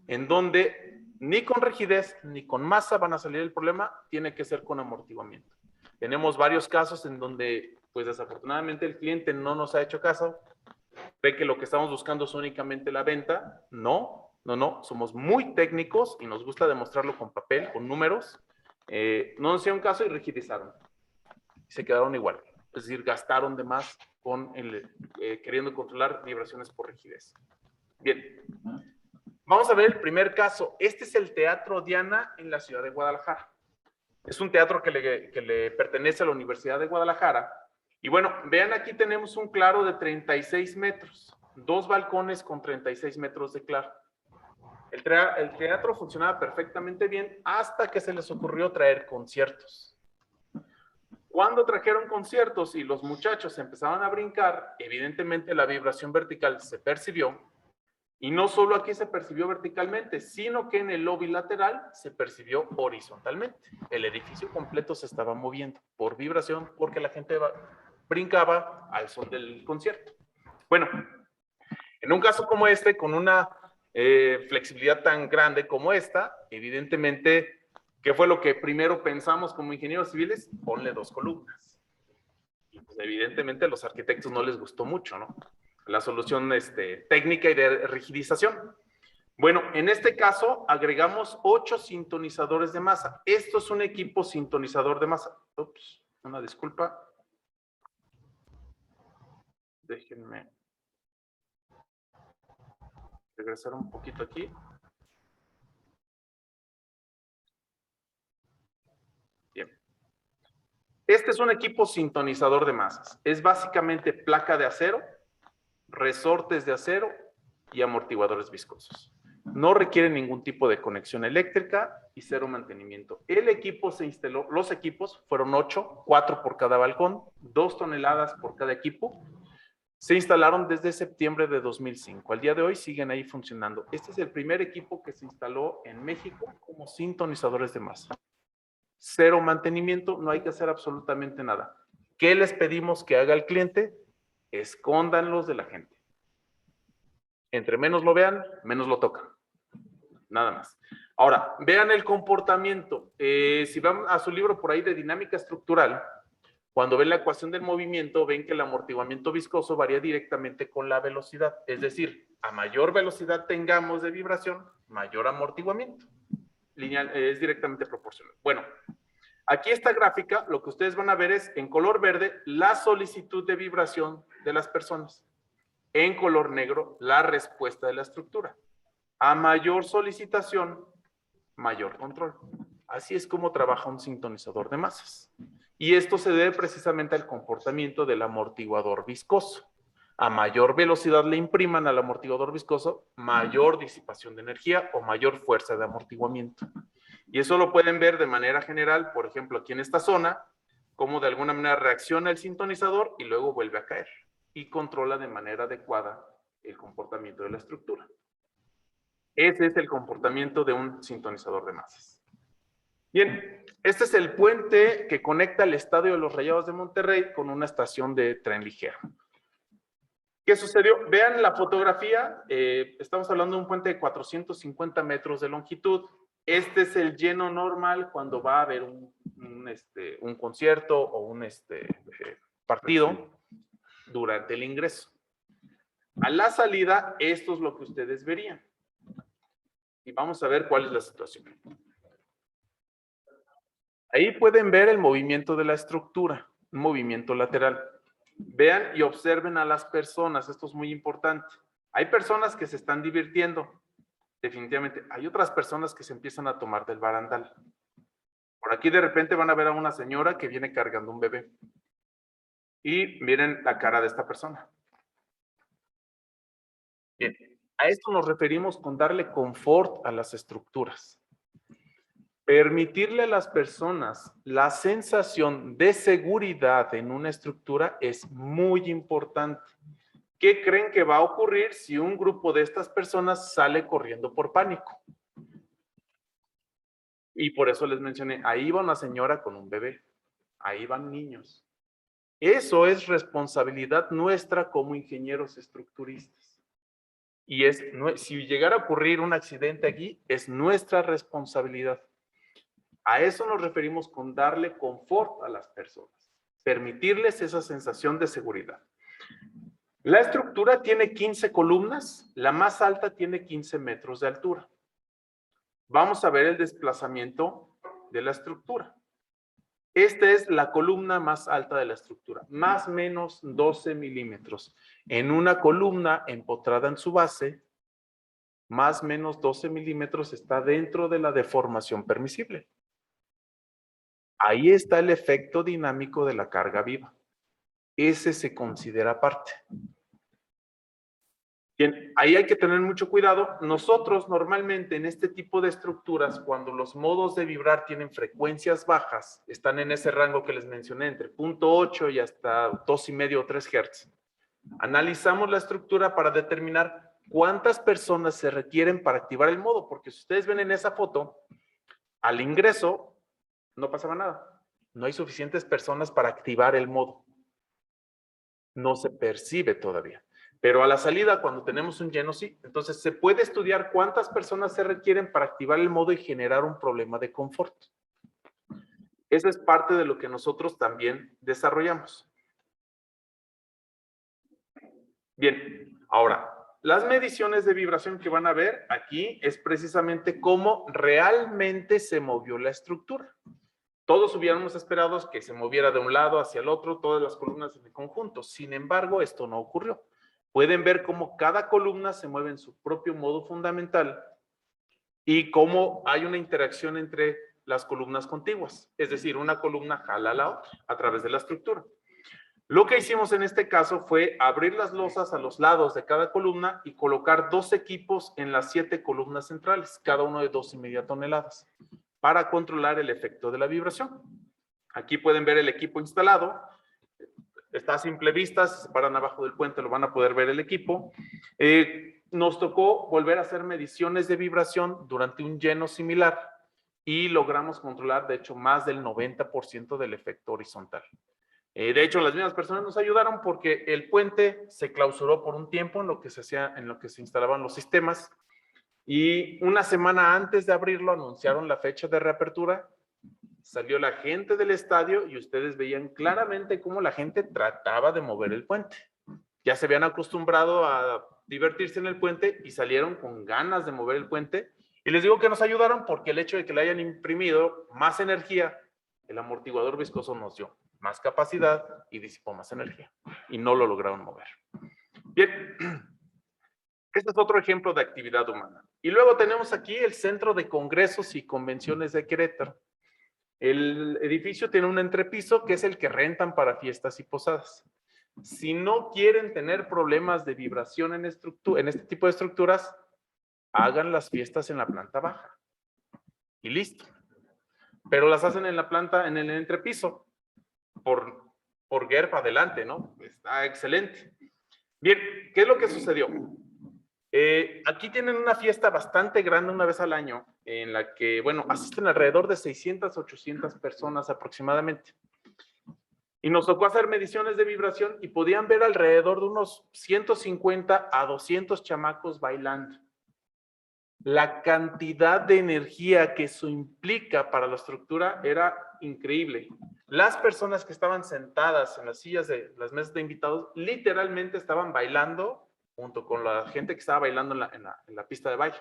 en donde ni con rigidez ni con masa van a salir el problema, tiene que ser con amortiguamiento. Tenemos varios casos en donde, pues desafortunadamente, el cliente no nos ha hecho caso, ve que lo que estamos buscando es únicamente la venta. No, somos muy técnicos y nos gusta demostrarlo con papel, con números. No nos hicieron caso y rigidizaron. Se quedaron igual, es decir, gastaron de más con queriendo controlar vibraciones por rigidez. Bien, vamos a ver el primer caso. Este es el Teatro Diana en la ciudad de Guadalajara. Es un teatro que le pertenece a la Universidad de Guadalajara. Y bueno, vean, aquí tenemos un claro de 36 metros. 2 balcones con 36 metros de claro. El teatro funcionaba perfectamente bien hasta que se les ocurrió traer conciertos. Cuando trajeron conciertos y los muchachos empezaban a brincar, evidentemente la vibración vertical se percibió. Y no solo aquí se percibió verticalmente, sino que en el lobby lateral se percibió horizontalmente. El edificio completo se estaba moviendo por vibración porque la gente brincaba al son del concierto. Bueno, en un caso como este, con una flexibilidad tan grande como esta, evidentemente, ¿qué fue lo que primero pensamos como ingenieros civiles? Ponle 2 columnas. Y pues, evidentemente a los arquitectos no les gustó mucho, ¿no? La solución técnica y de rigidización. Bueno, en este caso agregamos 8 sintonizadores de masa. Esto es un equipo sintonizador de masa. Ups, una disculpa. Déjenme regresar un poquito aquí. Bien. Este es un equipo sintonizador de masas. Es básicamente placa de acero, resortes de acero y amortiguadores viscosos. No requiere ningún tipo de conexión eléctrica y cero mantenimiento. El equipo se instaló, los equipos fueron 8, 4 por cada balcón, 2 toneladas por cada equipo. Se instalaron desde septiembre de 2005. Al día de hoy siguen ahí funcionando. Este es el primer equipo que se instaló en México como sintonizadores de masa. Cero mantenimiento, no hay que hacer absolutamente nada. ¿Qué les pedimos que haga el cliente? Escóndanlos de la gente. Entre menos lo vean, menos lo tocan. Nada más. Ahora, vean el comportamiento. Si van a su libro por ahí de dinámica estructural, cuando ven la ecuación del movimiento, ven que el amortiguamiento viscoso varía directamente con la velocidad. Es decir, a mayor velocidad tengamos de vibración, mayor amortiguamiento. Lineal, es directamente proporcional. Bueno, aquí esta gráfica, lo que ustedes van a ver es en color verde la solicitud de vibración de las personas. En color negro, la respuesta de la estructura. A mayor solicitación, mayor control. Así es como trabaja un sintonizador de masas. Y esto se debe precisamente al comportamiento del amortiguador viscoso. A mayor velocidad le impriman al amortiguador viscoso, mayor disipación de energía o mayor fuerza de amortiguamiento. Y eso lo pueden ver de manera general, por ejemplo, aquí en esta zona, cómo de alguna manera reacciona el sintonizador y luego vuelve a caer y controla de manera adecuada el comportamiento de la estructura. Ese es el comportamiento de un sintonizador de masas. Bien, este es el puente que conecta el Estadio de los Rayados de Monterrey con una estación de tren ligero. ¿Qué sucedió? Vean la fotografía, estamos hablando de un puente de 450 metros de longitud. Este es el lleno normal cuando va a haber un concierto o un partido durante el ingreso. A la salida, esto es lo que ustedes verían. Y vamos a ver cuál es la situación. Ahí pueden ver el movimiento de la estructura, un movimiento lateral. Vean y observen a las personas, esto es muy importante. Hay personas que se están divirtiendo, definitivamente. Hay otras personas que se empiezan a tomar del barandal. Por aquí de repente van a ver a una señora que viene cargando un bebé. Y miren la cara de esta persona. Bien, a esto nos referimos con darle confort a las estructuras. Permitirle a las personas la sensación de seguridad en una estructura es muy importante. ¿Qué creen que va a ocurrir si un grupo de estas personas sale corriendo por pánico? Y por eso les mencioné, ahí va una señora con un bebé, ahí van niños. Eso es responsabilidad nuestra como ingenieros estructuristas. Y si llegara a ocurrir un accidente aquí, es nuestra responsabilidad. A eso nos referimos con darle confort a las personas, permitirles esa sensación de seguridad. La estructura tiene 15 columnas, la más alta tiene 15 metros de altura. Vamos a ver el desplazamiento de la estructura. Esta es la columna más alta de la estructura, más o menos 12 milímetros. En una columna empotrada en su base, más o menos 12 milímetros está dentro de la deformación permisible. Ahí está el efecto dinámico de la carga viva. Ese se considera aparte. Bien, ahí hay que tener mucho cuidado. Nosotros normalmente en este tipo de estructuras, cuando los modos de vibrar tienen frecuencias bajas, están en ese rango que les mencioné, entre 0.8 y hasta 2,5 o 3 Hz. Analizamos la estructura para determinar cuántas personas se requieren para activar el modo, porque si ustedes ven en esa foto, al ingreso no pasaba nada. No hay suficientes personas para activar el modo. No se percibe todavía. Pero a la salida, cuando tenemos un lleno, sí. Entonces, se puede estudiar cuántas personas se requieren para activar el modo y generar un problema de confort. Eso es parte de lo que nosotros también desarrollamos. Bien, ahora, las mediciones de vibración que van a ver aquí es precisamente cómo realmente se movió la estructura. Todos hubiéramos esperado que se moviera de un lado hacia el otro, todas las columnas en el conjunto. Sin embargo, esto no ocurrió. Pueden ver cómo cada columna se mueve en su propio modo fundamental y cómo hay una interacción entre las columnas contiguas. Es decir, una columna jala a la otra a través de la estructura. Lo que hicimos en este caso fue abrir las losas a los lados de cada columna y colocar 2 equipos en las 7 columnas centrales, cada uno de 2,5 toneladas, para controlar el efecto de la vibración. Aquí pueden ver el equipo instalado. Está a simple vista, si se paran abajo del puente lo van a poder ver el equipo. Nos tocó volver a hacer mediciones de vibración durante un lleno similar y logramos controlar, de hecho, más del 90% del efecto horizontal. De hecho, las mismas personas nos ayudaron porque el puente se clausuró por un tiempo en lo que se instalaban los sistemas y una semana antes de abrirlo anunciaron la fecha de reapertura. Salió la gente del estadio y ustedes veían claramente cómo la gente trataba de mover el puente. Ya se habían acostumbrado a divertirse en el puente y salieron con ganas de mover el puente. Y les digo que nos ayudaron porque el hecho de que le hayan imprimido más energía, el amortiguador viscoso nos dio más capacidad y disipó más energía. Y no lo lograron mover. Bien, este es otro ejemplo de actividad humana. Y luego tenemos aquí el Centro de Congresos y Convenciones de Querétaro. El edificio tiene un entrepiso que es el que rentan para fiestas y posadas. Si no quieren tener problemas de vibración en este tipo de estructuras, hagan las fiestas en la planta baja. Y listo. Pero las hacen en la planta, en el entrepiso. Por GERP adelante, ¿no? Está excelente. Bien, ¿qué es lo que sucedió? Aquí tienen una fiesta bastante grande una vez al año, en la que, bueno, asisten alrededor de 600, 800 personas aproximadamente. Y nos tocó hacer mediciones de vibración y podían ver alrededor de unos 150 a 200 chamacos bailando. La cantidad de energía que eso implica para la estructura era increíble. Las personas que estaban sentadas en las sillas de las mesas de invitados literalmente estaban bailando junto con la gente que estaba bailando en la pista de baile.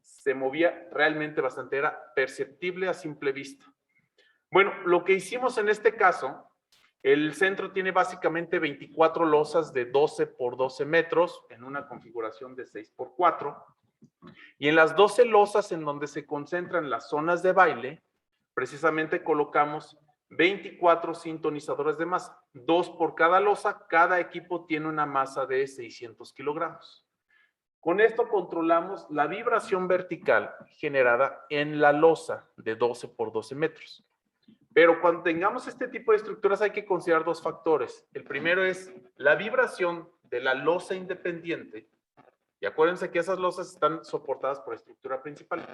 Se movía realmente bastante, era perceptible a simple vista. Bueno, lo que hicimos en este caso, el centro tiene básicamente 24 losas de 12 por 12 metros en una configuración de 6 por 4. Y en las 12 losas en donde se concentran las zonas de baile, precisamente colocamos 24 sintonizadores de masa, 2 por cada losa. Cada equipo tiene una masa de 600 kilogramos. Con esto controlamos la vibración vertical generada en la losa de 12 por 12 metros. Pero cuando tengamos este tipo de estructuras hay que considerar 2 factores. El primero es la vibración de la losa independiente. Y acuérdense que esas losas están soportadas por estructura principal.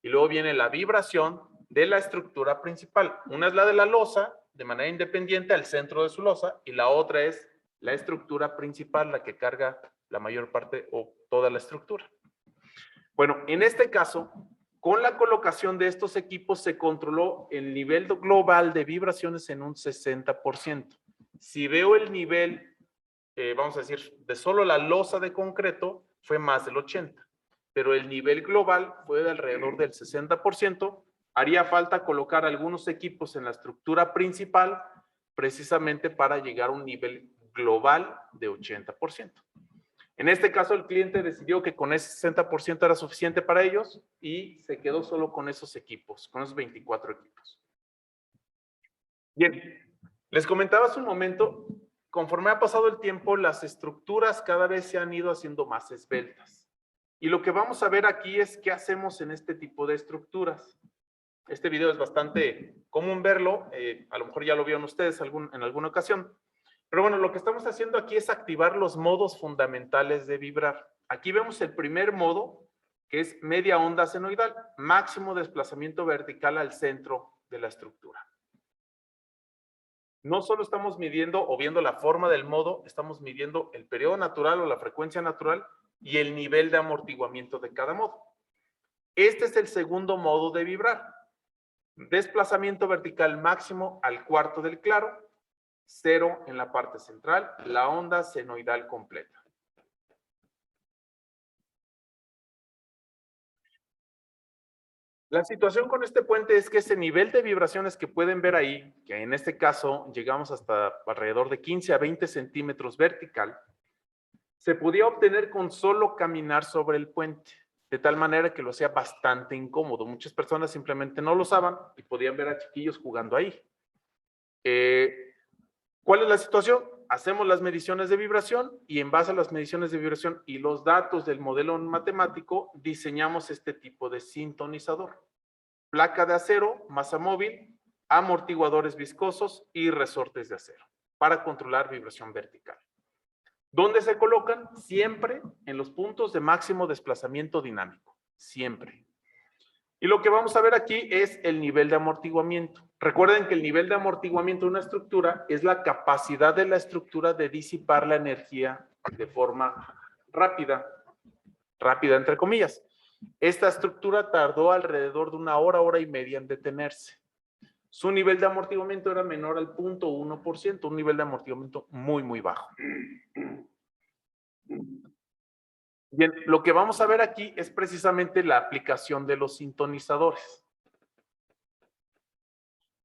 Y luego viene la vibración de la estructura principal. Una es la de la losa, de manera independiente al centro de su losa, y la otra es la estructura principal, la que carga la mayor parte o toda la estructura. Bueno, en este caso, con la colocación de estos equipos se controló el nivel global de vibraciones en un 60%. Si veo el nivel vamos a decir, de solo la losa de concreto fue más del 80%, pero el nivel global fue de alrededor del 60%. Haría falta colocar algunos equipos en la estructura principal precisamente para llegar a un nivel global de 80%. En este caso, el cliente decidió que con ese 60% era suficiente para ellos y se quedó solo con esos equipos, con esos 24 equipos. Bien, les comentaba hace un momento. Conforme ha pasado el tiempo, las estructuras cada vez se han ido haciendo más esbeltas. Y lo que vamos a ver aquí es qué hacemos en este tipo de estructuras. Este video es bastante común verlo, a lo mejor ya lo vieron ustedes en alguna ocasión. Pero bueno, lo que estamos haciendo aquí es activar los modos fundamentales de vibrar. Aquí vemos el primer modo, que es media onda senoidal, máximo desplazamiento vertical al centro de la estructura. No solo estamos midiendo o viendo la forma del modo, estamos midiendo el periodo natural o la frecuencia natural y el nivel de amortiguamiento de cada modo. Este es el segundo modo de vibrar. Desplazamiento vertical máximo al cuarto del claro, 0 en la parte central, la onda senoidal completa. La situación con este puente es que ese nivel de vibraciones que pueden ver ahí, que en este caso llegamos hasta alrededor de 15 a 20 centímetros vertical, se podía obtener con solo caminar sobre el puente, de tal manera que lo hacía bastante incómodo. Muchas personas simplemente no lo usaban y podían ver a chiquillos jugando ahí. ¿Cuál es la situación? Hacemos las mediciones de vibración y en base a las mediciones de vibración y los datos del modelo matemático, diseñamos este tipo de sintonizador. Placa de acero, masa móvil, amortiguadores viscosos y resortes de acero para controlar vibración vertical. ¿Dónde se colocan? Siempre en los puntos de máximo desplazamiento dinámico. Siempre. Y lo que vamos a ver aquí es el nivel de amortiguamiento. Recuerden que el nivel de amortiguamiento de una estructura es la capacidad de la estructura de disipar la energía de forma rápida. Rápida entre comillas. Esta estructura tardó alrededor de una hora, hora y media en detenerse. Su nivel de amortiguamiento era menor al 0.1%, un nivel de amortiguamiento muy, muy bajo. Bien, lo que vamos a ver aquí es precisamente la aplicación de los sintonizadores.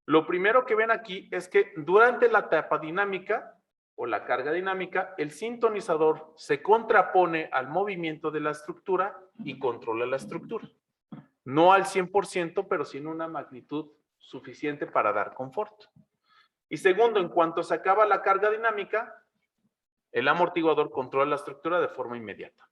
Lo primero que ven aquí es que durante la etapa dinámica o la carga dinámica, el sintonizador se contrapone al movimiento de la estructura y controla la estructura. No al 100%, pero sí en una magnitud suficiente para dar confort. Y segundo, en cuanto se acaba la carga dinámica, el amortiguador controla la estructura de forma inmediata.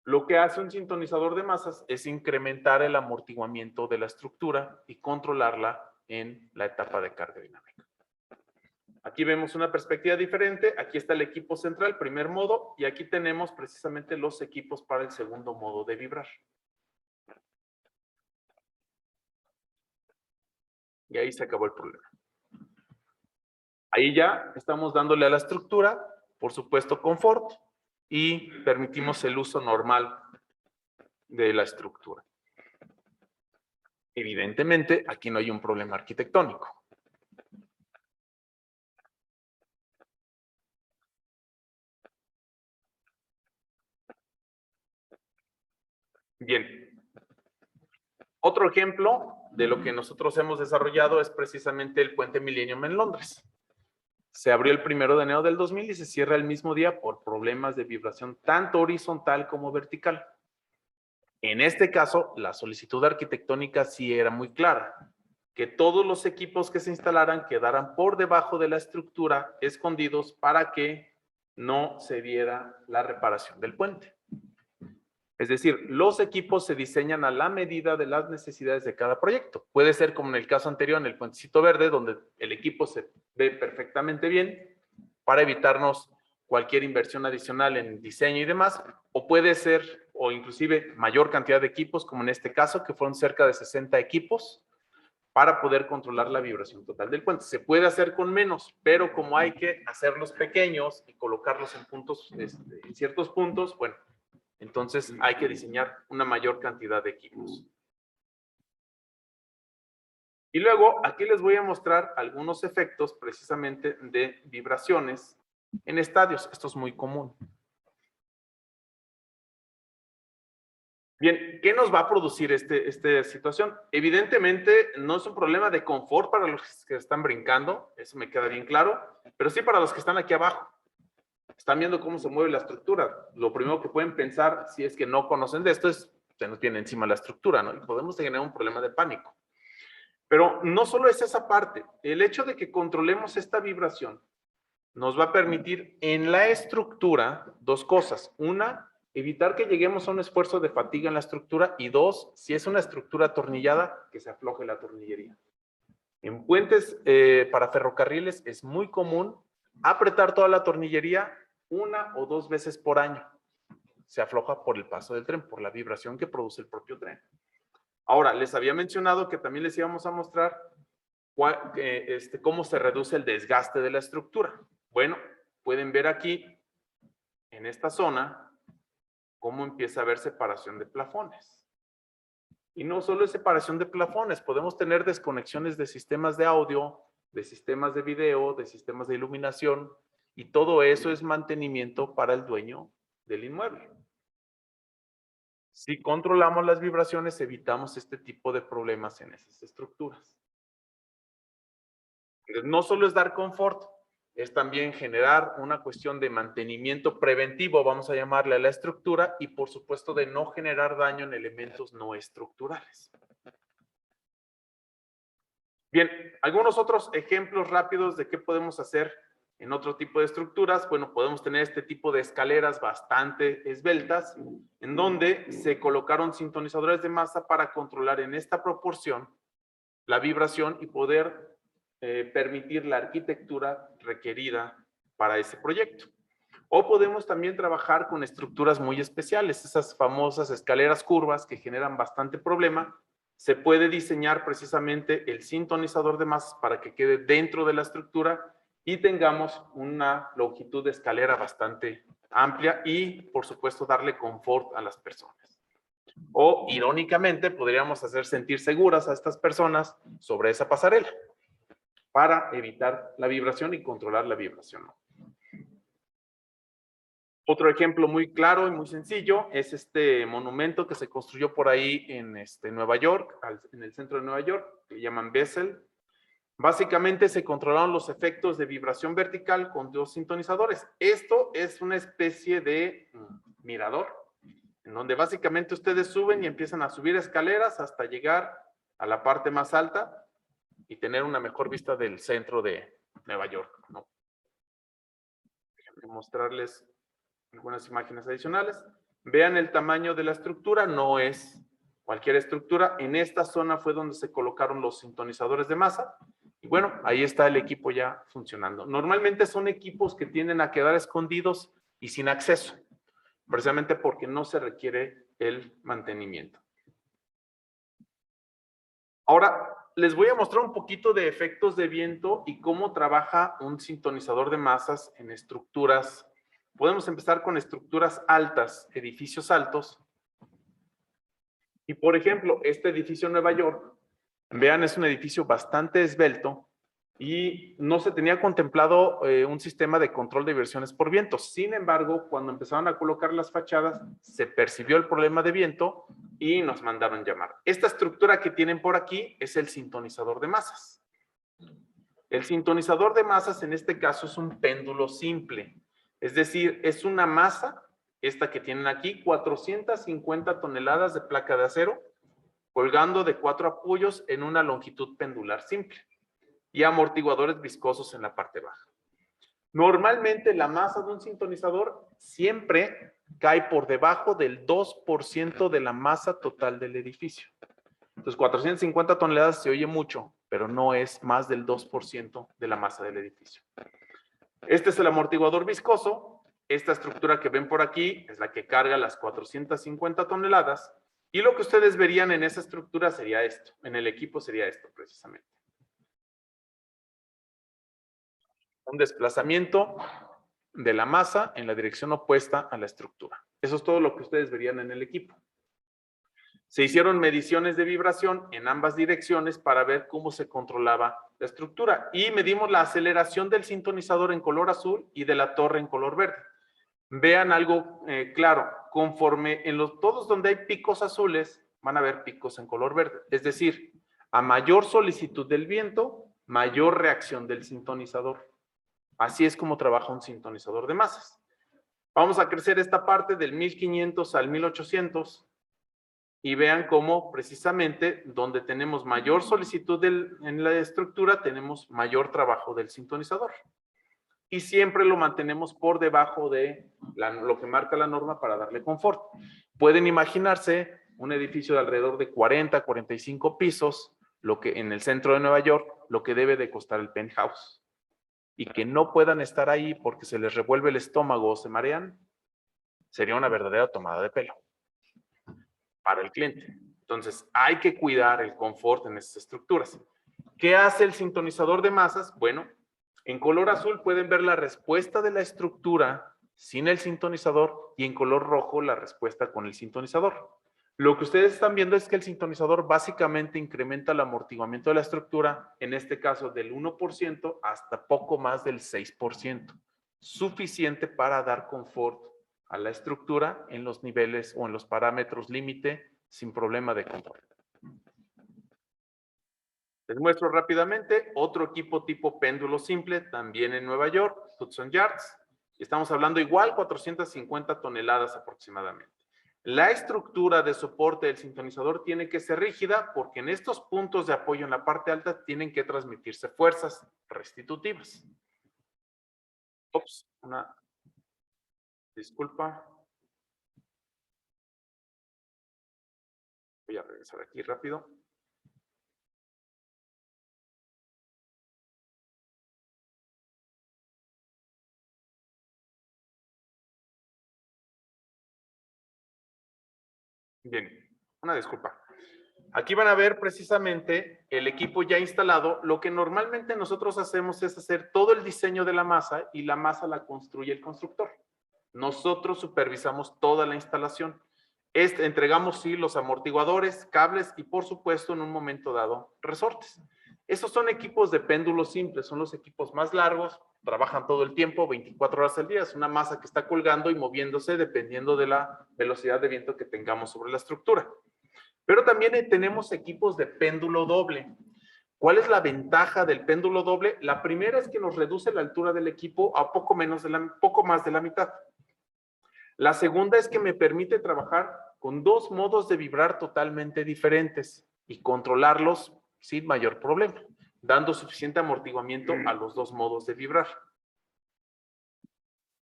Lo que hace un sintonizador de masas es incrementar el amortiguamiento de la estructura y controlarla en la etapa de carga dinámica. Aquí vemos una perspectiva diferente. Aquí está el equipo central, primer modo, y aquí tenemos precisamente los equipos para el segundo modo de vibrar. Y ahí se acabó el problema. Ahí ya estamos dándole a la estructura, por supuesto, confort, y permitimos el uso normal de la estructura. Evidentemente, aquí no hay un problema arquitectónico. Bien. Otro ejemplo de lo que nosotros hemos desarrollado es precisamente el puente Millennium en Londres. Se abrió el 1 de enero del 2000 y se cierra el mismo día por problemas de vibración tanto horizontal como vertical. En este caso, la solicitud arquitectónica sí era muy clara, que todos los equipos que se instalaran quedaran por debajo de la estructura, escondidos, para que no se viera la reparación del puente. Es decir, los equipos se diseñan a la medida de las necesidades de cada proyecto. Puede ser como en el caso anterior, en el puentecito verde, donde el equipo se ve perfectamente bien para evitarnos cualquier inversión adicional en diseño y demás, o puede ser, o inclusive mayor cantidad de equipos, como en este caso, que fueron cerca de 60 equipos, para poder controlar la vibración total del puente. Se puede hacer con menos, pero como hay que hacerlos pequeños y colocarlos en puntos, en ciertos puntos, bueno, entonces hay que diseñar una mayor cantidad de equipos. Y luego aquí les voy a mostrar algunos efectos precisamente de vibraciones en estadios. Esto es muy común. Bien, ¿qué nos va a producir esta situación? Evidentemente no es un problema de confort para los que están brincando, eso me queda bien claro, pero sí para los que están aquí abajo. Están viendo cómo se mueve la estructura. Lo primero que pueden pensar, si es que no conocen de esto, es se nos viene encima la estructura, ¿no? Y podemos generar un problema de pánico. Pero no solo es esa parte. El hecho de que controlemos esta vibración nos va a permitir en la estructura dos cosas. Una, evitar que lleguemos a un esfuerzo de fatiga en la estructura. Y dos, si es una estructura atornillada, que se afloje la tornillería. En puentes para ferrocarriles es muy común apretar toda la tornillería 1 o 2 veces por año. Se afloja por el paso del tren, por la vibración que produce el propio tren. Ahora, les había mencionado que también les íbamos a mostrar cómo se reduce el desgaste de la estructura. Bueno, pueden ver aquí, en esta zona, cómo empieza a haber separación de plafones. Y no solo es separación de plafones, podemos tener desconexiones de sistemas de audio, de sistemas de video, de sistemas de iluminación, y todo eso es mantenimiento para el dueño del inmueble. Si controlamos las vibraciones, evitamos este tipo de problemas en esas estructuras. Entonces, no solo es dar confort, es también generar una cuestión de mantenimiento preventivo, vamos a llamarle a la estructura, y por supuesto de no generar daño en elementos no estructurales. Bien, algunos otros ejemplos rápidos de qué podemos hacer en otro tipo de estructuras. Bueno, podemos tener este tipo de escaleras bastante esbeltas, en donde se colocaron sintonizadores de masa para controlar en esta proporción la vibración y poder permitir la arquitectura requerida para ese proyecto. O podemos también trabajar con estructuras muy especiales, esas famosas escaleras curvas que generan bastante problema. Se puede diseñar precisamente el sintonizador de masas para que quede dentro de la estructura y tengamos una longitud de escalera bastante amplia y, por supuesto, darle confort a las personas. O, irónicamente, podríamos hacer sentir seguras a estas personas sobre esa pasarela para evitar la vibración y controlar la vibración. Otro ejemplo muy claro y muy sencillo es este monumento que se construyó por ahí en Nueva York, en el centro de Nueva York, que llaman Bessel. Básicamente se controlaron los efectos de vibración vertical con 2 sintonizadores. Esto es una especie de mirador, en donde básicamente ustedes suben y empiezan a subir escaleras hasta llegar a la parte más alta y tener una mejor vista del centro de Nueva York, ¿no? Déjenme mostrarles algunas imágenes adicionales. Vean el tamaño de la estructura, no es cualquier estructura. En esta zona fue donde se colocaron los sintonizadores de masa. Y bueno, ahí está el equipo ya funcionando. Normalmente son equipos que tienden a quedar escondidos y sin acceso, precisamente porque no se requiere el mantenimiento. Ahora, les voy a mostrar un poquito de efectos de viento y cómo trabaja un sintonizador de masas en estructuras. Podemos empezar con estructuras altas, edificios altos. Y por ejemplo, este edificio en Nueva York, vean, es un edificio bastante esbelto y no se tenía contemplado un sistema de control de vibraciones por viento. Sin embargo, cuando empezaron a colocar las fachadas, se percibió el problema de viento y nos mandaron llamar. Esta estructura que tienen por aquí es el sintonizador de masas. El sintonizador de masas en este caso es un péndulo simple. Es decir, es una masa, esta que tienen aquí, 450 toneladas de placa de acero, colgando de 4 apoyos en una longitud pendular simple y amortiguadores viscosos en la parte baja. Normalmente la masa de un sintonizador siempre cae por debajo del 2% de la masa total del edificio. Entonces, 450 toneladas se oye mucho, pero no es más del 2% de la masa del edificio. Este es el amortiguador viscoso. Esta estructura que ven por aquí es la que carga las 450 toneladas. Y lo que ustedes verían en esa estructura sería esto. En el equipo sería esto, precisamente. Un desplazamiento de la masa en la dirección opuesta a la estructura. Eso es todo lo que ustedes verían en el equipo. Se hicieron mediciones de vibración en ambas direcciones para ver cómo se controlaba la estructura y medimos la aceleración del sintonizador en color azul y de la torre en color verde. Vean algo claro, conforme en todos donde hay picos azules van a haber picos en color verde. Es decir, a mayor solicitud del viento, mayor reacción del sintonizador. Así es como trabaja un sintonizador de masas. Vamos a crecer esta parte del 1500 al 1800 y vean cómo precisamente donde tenemos mayor solicitud en la estructura tenemos mayor trabajo del sintonizador. Y siempre lo mantenemos por debajo de lo que marca la norma para darle confort. Pueden imaginarse un edificio de alrededor de 40, 45 pisos, lo que en el centro de Nueva York, lo que debe de costar el penthouse. Y que no puedan estar ahí porque se les revuelve el estómago o se marean, sería una verdadera tomada de pelo para el cliente. Entonces, hay que cuidar el confort en estas estructuras. ¿Qué hace el sintonizador de masas? Bueno, en color azul pueden ver la respuesta de la estructura sin el sintonizador y en color rojo la respuesta con el sintonizador. Lo que ustedes están viendo es que el sintonizador básicamente incrementa el amortiguamiento de la estructura, en este caso del 1% hasta poco más del 6%, suficiente para dar confort a la estructura en los niveles o en los parámetros límite sin problema de control. Les muestro rápidamente otro equipo tipo péndulo simple, también en Nueva York, Hudson Yards. Estamos hablando igual, 450 toneladas aproximadamente. La estructura de soporte del sintonizador tiene que ser rígida porque en estos puntos de apoyo en la parte alta tienen que transmitirse fuerzas restitutivas. Ups, una disculpa. Voy a regresar aquí rápido. Bien, una disculpa. Aquí van a ver precisamente el equipo ya instalado. Lo que normalmente nosotros hacemos es hacer todo el diseño de la masa y la masa la construye el constructor. Nosotros supervisamos toda la instalación. Entregamos, sí, los amortiguadores, cables y, por supuesto, en un momento dado, resortes. Esos son equipos de péndulos simples, son los equipos más largos, trabajan todo el tiempo, 24 horas al día. Es una masa que está colgando y moviéndose dependiendo de la velocidad de viento que tengamos sobre la estructura. Pero también tenemos equipos de péndulo doble. ¿Cuál es la ventaja del péndulo doble? La primera es que nos reduce la altura del equipo a poco más de la mitad. La segunda es que me permite trabajar con dos modos de vibrar totalmente diferentes y controlarlos sin mayor problema, dando suficiente amortiguamiento a los dos modos de vibrar.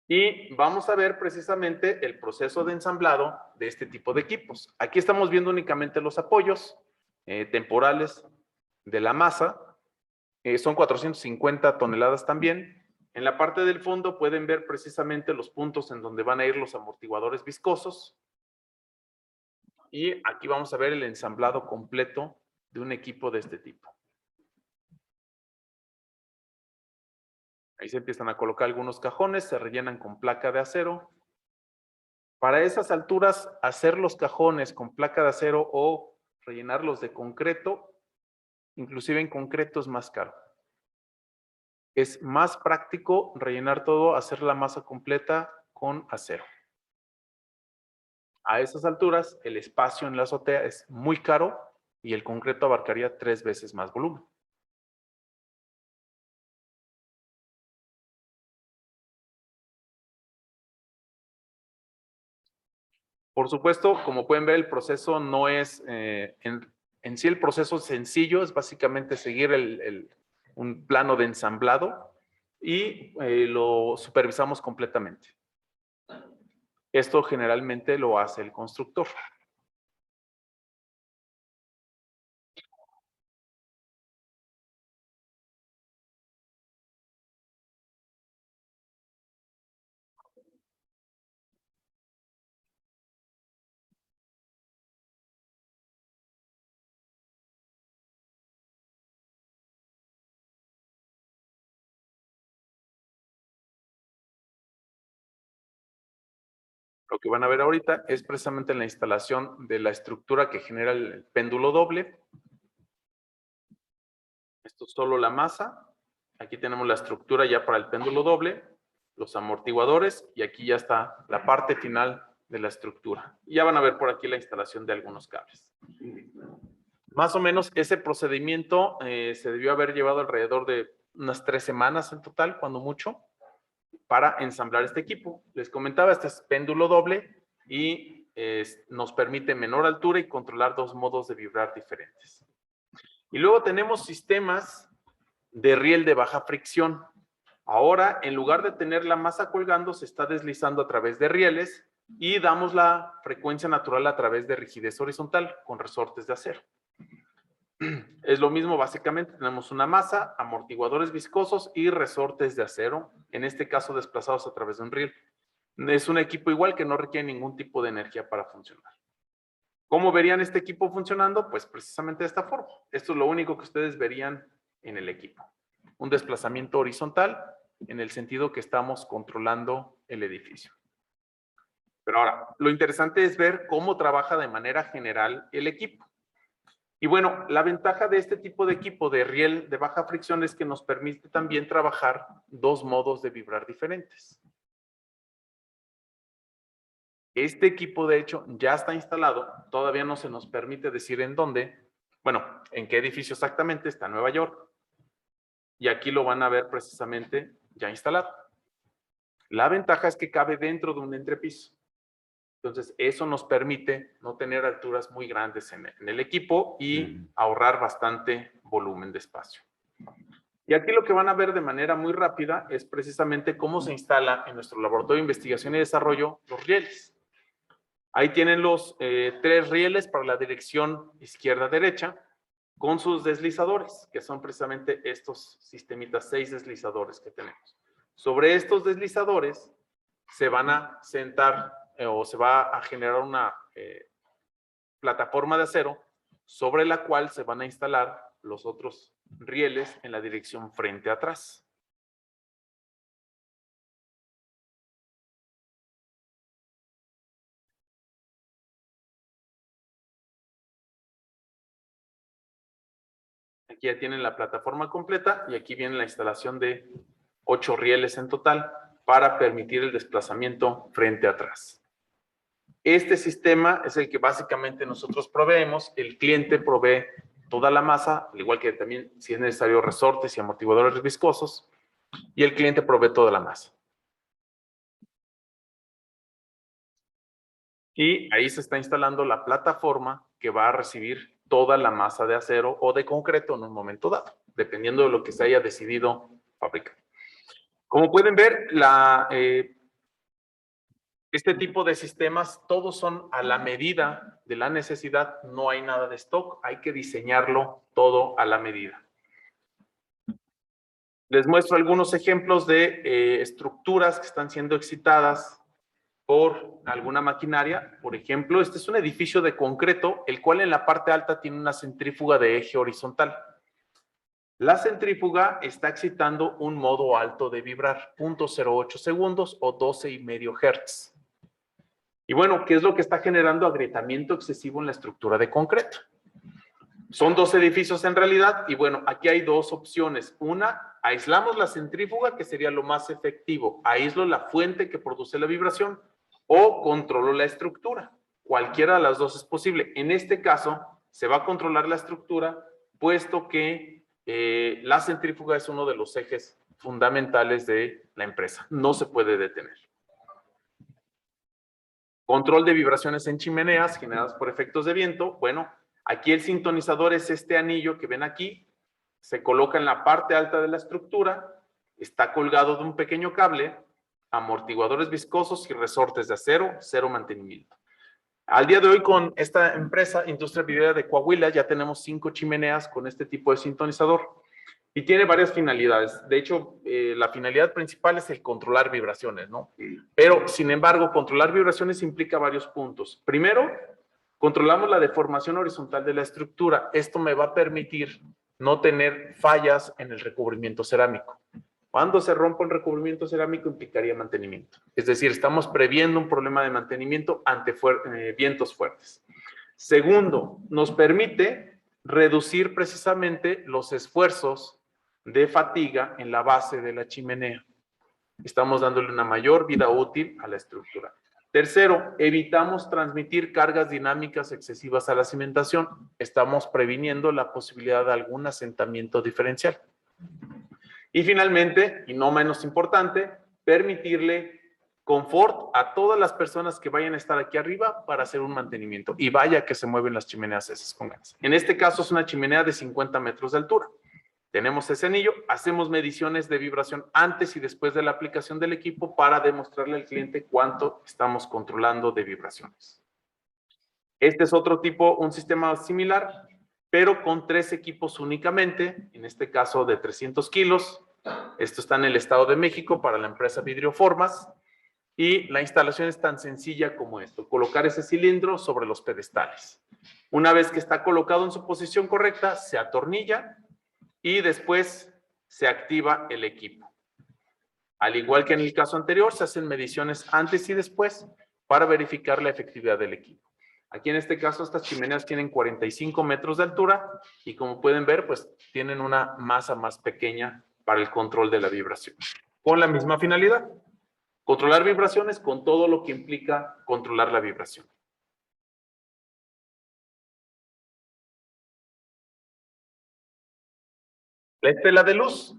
Y vamos a ver precisamente el proceso de ensamblado de este tipo de equipos. Aquí estamos viendo únicamente los apoyos temporales de la masa. Son 450 toneladas también. En la parte del fondo pueden ver precisamente los puntos en donde van a ir los amortiguadores viscosos. Y aquí vamos a ver el ensamblado completo de un equipo de este tipo. Ahí se empiezan a colocar algunos cajones, se rellenan con placa de acero. Para esas alturas, hacer los cajones con placa de acero o rellenarlos de concreto, inclusive en concreto es más caro. Es más práctico rellenar todo, hacer la masa completa con acero. A esas alturas, el espacio en la azotea es muy caro y el concreto abarcaría 3 veces más volumen. Por supuesto, como pueden ver, el proceso no es, en sí el proceso es sencillo, es básicamente seguir un plano de ensamblado y lo supervisamos completamente. Esto generalmente lo hace el constructor. Lo que van a ver ahorita es precisamente la instalación de la estructura que genera el péndulo doble. Esto es solo la masa. Aquí tenemos la estructura ya para el péndulo doble, los amortiguadores y aquí ya está la parte final de la estructura. Y ya van a ver por aquí la instalación de algunos cables. Más o menos ese procedimiento se debió haber llevado alrededor de unas 3 semanas en total, cuando mucho, para ensamblar este equipo. Les comentaba, este es péndulo doble y nos permite menor altura y controlar 2 modos de vibrar diferentes. Y luego tenemos sistemas de riel de baja fricción. Ahora, en lugar de tener la masa colgando, se está deslizando a través de rieles y damos la frecuencia natural a través de rigidez horizontal con resortes de acero. Es lo mismo, básicamente tenemos una masa, amortiguadores viscosos y resortes de acero, en este caso desplazados a través de un riel. Es un equipo igual que no requiere ningún tipo de energía para funcionar. ¿Cómo verían este equipo funcionando? Pues precisamente de esta forma. Esto es lo único que ustedes verían en el equipo. Un desplazamiento horizontal en el sentido que estamos controlando el edificio. Pero ahora, lo interesante es ver cómo trabaja de manera general el equipo. Y bueno, la ventaja de este tipo de equipo de riel de baja fricción es que nos permite también trabajar dos modos de vibrar diferentes. Este equipo, de hecho, ya está instalado. Todavía no se nos permite decir en dónde. Bueno, en qué edificio exactamente está Nueva York. Y aquí lo van a ver precisamente ya instalado. La ventaja es que cabe dentro de un entrepiso. Entonces, eso nos permite no tener alturas muy grandes en el equipo y ahorrar bastante volumen de espacio. Y aquí lo que van a ver de manera muy rápida es precisamente cómo se instala en nuestro laboratorio de investigación y desarrollo los rieles. Ahí tienen los 3 rieles para la dirección izquierda-derecha con sus deslizadores, que son precisamente estos sistemitas, 6 deslizadores que tenemos. Sobre estos deslizadores se van a sentar o se va a generar una plataforma de acero sobre la cual se van a instalar los otros rieles en la dirección frente-atrás. Aquí ya tienen la plataforma completa y aquí viene la instalación de 8 rieles en total para permitir el desplazamiento frente-atrás. Este sistema es el que básicamente nosotros proveemos. El cliente provee toda la masa, al igual que también si es necesario resortes y amortiguadores viscosos, y el cliente provee toda la masa. Y ahí se está instalando la plataforma que va a recibir toda la masa de acero o de concreto en un momento dado, dependiendo de lo que se haya decidido fabricar. Como pueden ver, este tipo de sistemas, todos son a la medida de la necesidad, no hay nada de stock, hay que diseñarlo todo a la medida. Les muestro algunos ejemplos de estructuras que están siendo excitadas por alguna maquinaria. Por ejemplo, este es un edificio de concreto, el cual en la parte alta tiene una centrífuga de eje horizontal. La centrífuga está excitando un modo alto de vibrar, 0.08 segundos o 12,5 Hz. Y bueno, ¿qué es lo que está generando agrietamiento excesivo en la estructura de concreto? Son 2 edificios en realidad y bueno, aquí hay 2 opciones. Una, aislamos la centrífuga, que sería lo más efectivo. Aíslo la fuente que produce la vibración o controlo la estructura. Cualquiera de las dos es posible. En este caso, se va a controlar la estructura, puesto que la centrífuga es uno de los ejes fundamentales de la empresa. No se puede detener. Control de vibraciones en chimeneas generadas por efectos de viento. Bueno, aquí el sintonizador es este anillo que ven aquí. Se coloca en la parte alta de la estructura. Está colgado de un pequeño cable, amortiguadores viscosos y resortes de acero, cero mantenimiento. Al día de hoy, con esta empresa, Industria Vidriera de Coahuila, ya tenemos 5 chimeneas con este tipo de sintonizador. Y tiene varias finalidades. De hecho, la finalidad principal es el controlar vibraciones, ¿no? Pero, sin embargo, controlar vibraciones implica varios puntos. Primero, controlamos la deformación horizontal de la estructura. Esto me va a permitir no tener fallas en el recubrimiento cerámico. Cuando se rompa un recubrimiento cerámico implicaría mantenimiento. Es decir, estamos previendo un problema de mantenimiento ante vientos fuertes. Segundo, nos permite reducir precisamente los esfuerzos de fatiga en la base de la chimenea. Estamos dándole una mayor vida útil a la estructura. Tercero, evitamos transmitir cargas dinámicas excesivas a la cimentación. Estamos previniendo la posibilidad de algún asentamiento diferencial. Y finalmente, y no menos importante, permitirle confort a todas las personas que vayan a estar aquí arriba para hacer un mantenimiento. Y vaya que se mueven las chimeneas esas con ganas. En este caso es una chimenea de 50 metros de altura. Tenemos ese anillo, hacemos mediciones de vibración antes y después de la aplicación del equipo para demostrarle al cliente cuánto estamos controlando de vibraciones. Este es otro tipo, un sistema similar, pero con 3 equipos únicamente, en este caso de 300 kilos. Esto está en el Estado de México para la empresa Vidrioformas. Y la instalación es tan sencilla como esto, colocar ese cilindro sobre los pedestales. Una vez que está colocado en su posición correcta, se atornilla y después se activa el equipo. Al igual que en el caso anterior, se hacen mediciones antes y después para verificar la efectividad del equipo. Aquí en este caso, estas chimeneas tienen 45 metros de altura y como pueden ver, pues tienen una masa más pequeña para el control de la vibración. Con la misma finalidad, controlar vibraciones con todo lo que implica controlar la vibración. La estela de luz,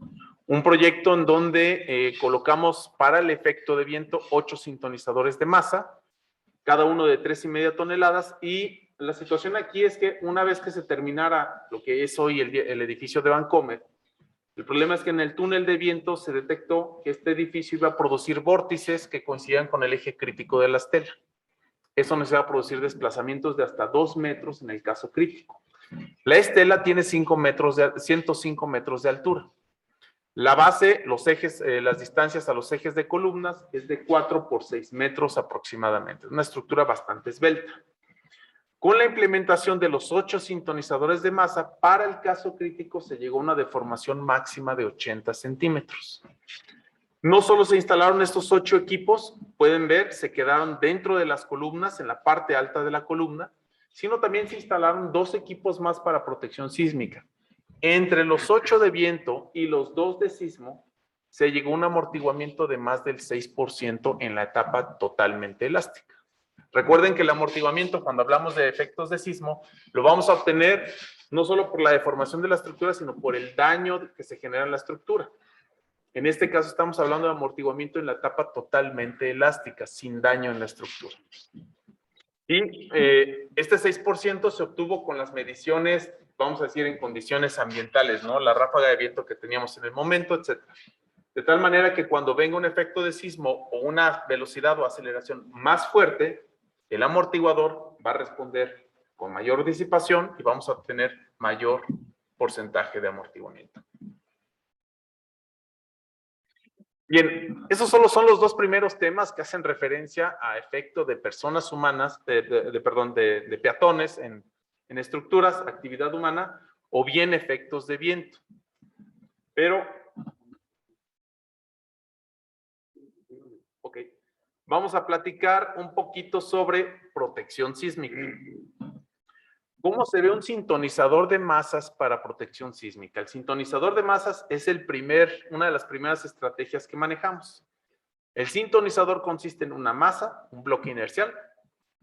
un proyecto en donde colocamos para el efecto de viento 8 sintonizadores de masa, cada uno de 3,5 toneladas, y la situación aquí es que una vez que se terminara lo que es hoy el edificio de Vancomer, el problema es que en el túnel de viento se detectó que este edificio iba a producir vórtices que coincidían con el eje crítico de la estela. Eso nos iba a producir desplazamientos de hasta 2 metros en el caso crítico. La estela tiene 105 metros de altura. La base, los ejes, las distancias a los ejes de columnas es de 4 por 6 metros aproximadamente. Es una estructura bastante esbelta. Con la implementación de los 8 sintonizadores de masa, para el caso crítico se llegó a una deformación máxima de 80 centímetros. No solo se instalaron estos 8 equipos, pueden ver, se quedaron dentro de las columnas, en la parte alta de la columna, sino también se instalaron 2 equipos más para protección sísmica. Entre los 8 de viento y los 2 de sismo, se llegó a un amortiguamiento de más del 6% en la etapa totalmente elástica. Recuerden que el amortiguamiento, cuando hablamos de efectos de sismo, lo vamos a obtener no solo por la deformación de la estructura, sino por el daño que se genera en la estructura. En este caso estamos hablando de amortiguamiento en la etapa totalmente elástica, sin daño en la estructura. Y este 6% se obtuvo con las mediciones, vamos a decir, en condiciones ambientales, ¿no? La ráfaga de viento que teníamos en el momento, etc. De tal manera que cuando venga un efecto de sismo o una velocidad o aceleración más fuerte, el amortiguador va a responder con mayor disipación y vamos a obtener mayor porcentaje de amortiguamiento. Bien, esos solo son los 2 primeros temas que hacen referencia a efecto de personas humanas, de peatones en estructuras, actividad humana, o bien efectos de viento. Pero, ok, vamos a platicar un poquito sobre protección sísmica. ¿Cómo se ve un sintonizador de masas para protección sísmica? El sintonizador de masas es una de las primeras estrategias que manejamos. El sintonizador consiste en una masa, un bloque inercial,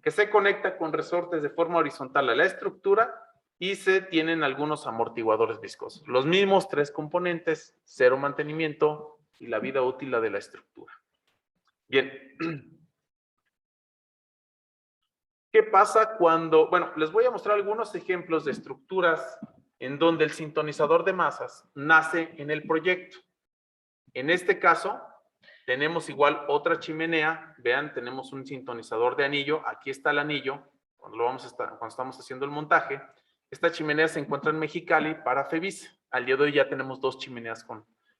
que se conecta con resortes de forma horizontal a la estructura y se tienen algunos amortiguadores viscosos. Los mismos 3 componentes, 0 mantenimiento y la vida útil de la estructura. Bien. ¿Qué pasa cuando, bueno, les voy a mostrar algunos ejemplos de estructuras en donde el sintonizador de masas nace en el proyecto? En este caso, tenemos igual otra chimenea. Vean, tenemos un sintonizador de anillo. Aquí está el anillo, cuando estamos haciendo el montaje. Esta chimenea se encuentra en Mexicali para FEVISA. Al día de hoy ya tenemos 2 chimeneas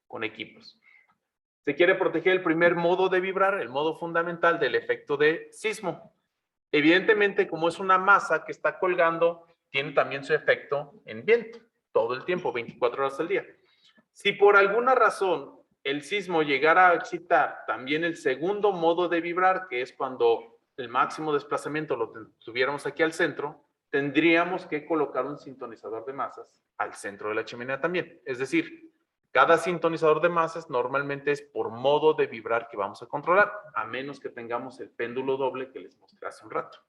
con equipos. Se quiere proteger el primer modo de vibrar, el modo fundamental del efecto de sismo. Evidentemente, como es una masa que está colgando, tiene también su efecto en viento, todo el tiempo, 24 horas al día. Si por alguna razón el sismo llegara a excitar también el segundo modo de vibrar, que es cuando el máximo desplazamiento lo tuviéramos aquí al centro, tendríamos que colocar un sintonizador de masas al centro de la chimenea también. Es decir, cada sintonizador de masas normalmente es por modo de vibrar que vamos a controlar, a menos que tengamos el péndulo doble que les mostré hace un rato.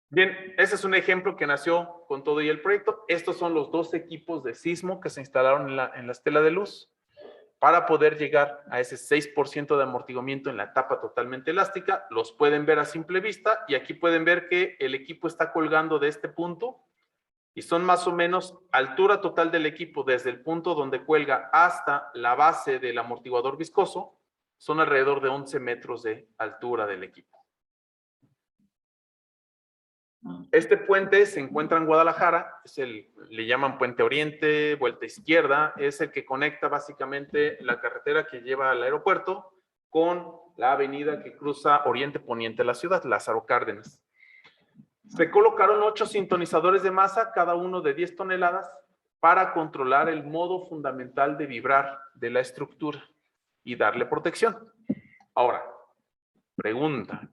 Bien, ese es un ejemplo que nació con todo y el proyecto. Estos son los 2 equipos de sismo que se instalaron en la estela de luz para poder llegar a ese 6% de amortiguamiento en la etapa totalmente elástica. Los pueden ver a simple vista y aquí pueden ver que el equipo está colgando de este punto y son más o menos altura total del equipo desde el punto donde cuelga hasta la base del amortiguador viscoso, son alrededor de 11 metros de altura del equipo. Este puente se encuentra en Guadalajara, le llaman Puente Oriente, Vuelta Izquierda, es el que conecta básicamente la carretera que lleva al aeropuerto con la avenida que cruza oriente-poniente de la ciudad, Lázaro Cárdenas. Se colocaron 8 sintonizadores de masa, cada uno de 10 toneladas, para controlar el modo fundamental de vibrar de la estructura y darle protección. Ahora, pregunta,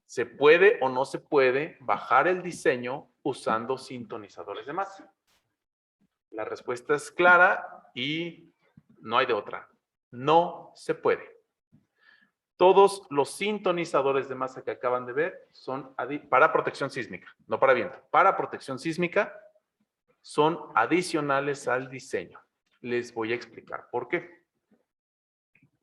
¿se puede o no se puede bajar el diseño usando sintonizadores de masa? La respuesta es clara y no hay de otra. No se puede. Todos los sintonizadores de masa que acaban de ver son para protección sísmica, no para viento. Para protección sísmica son adicionales al diseño. Les voy a explicar por qué.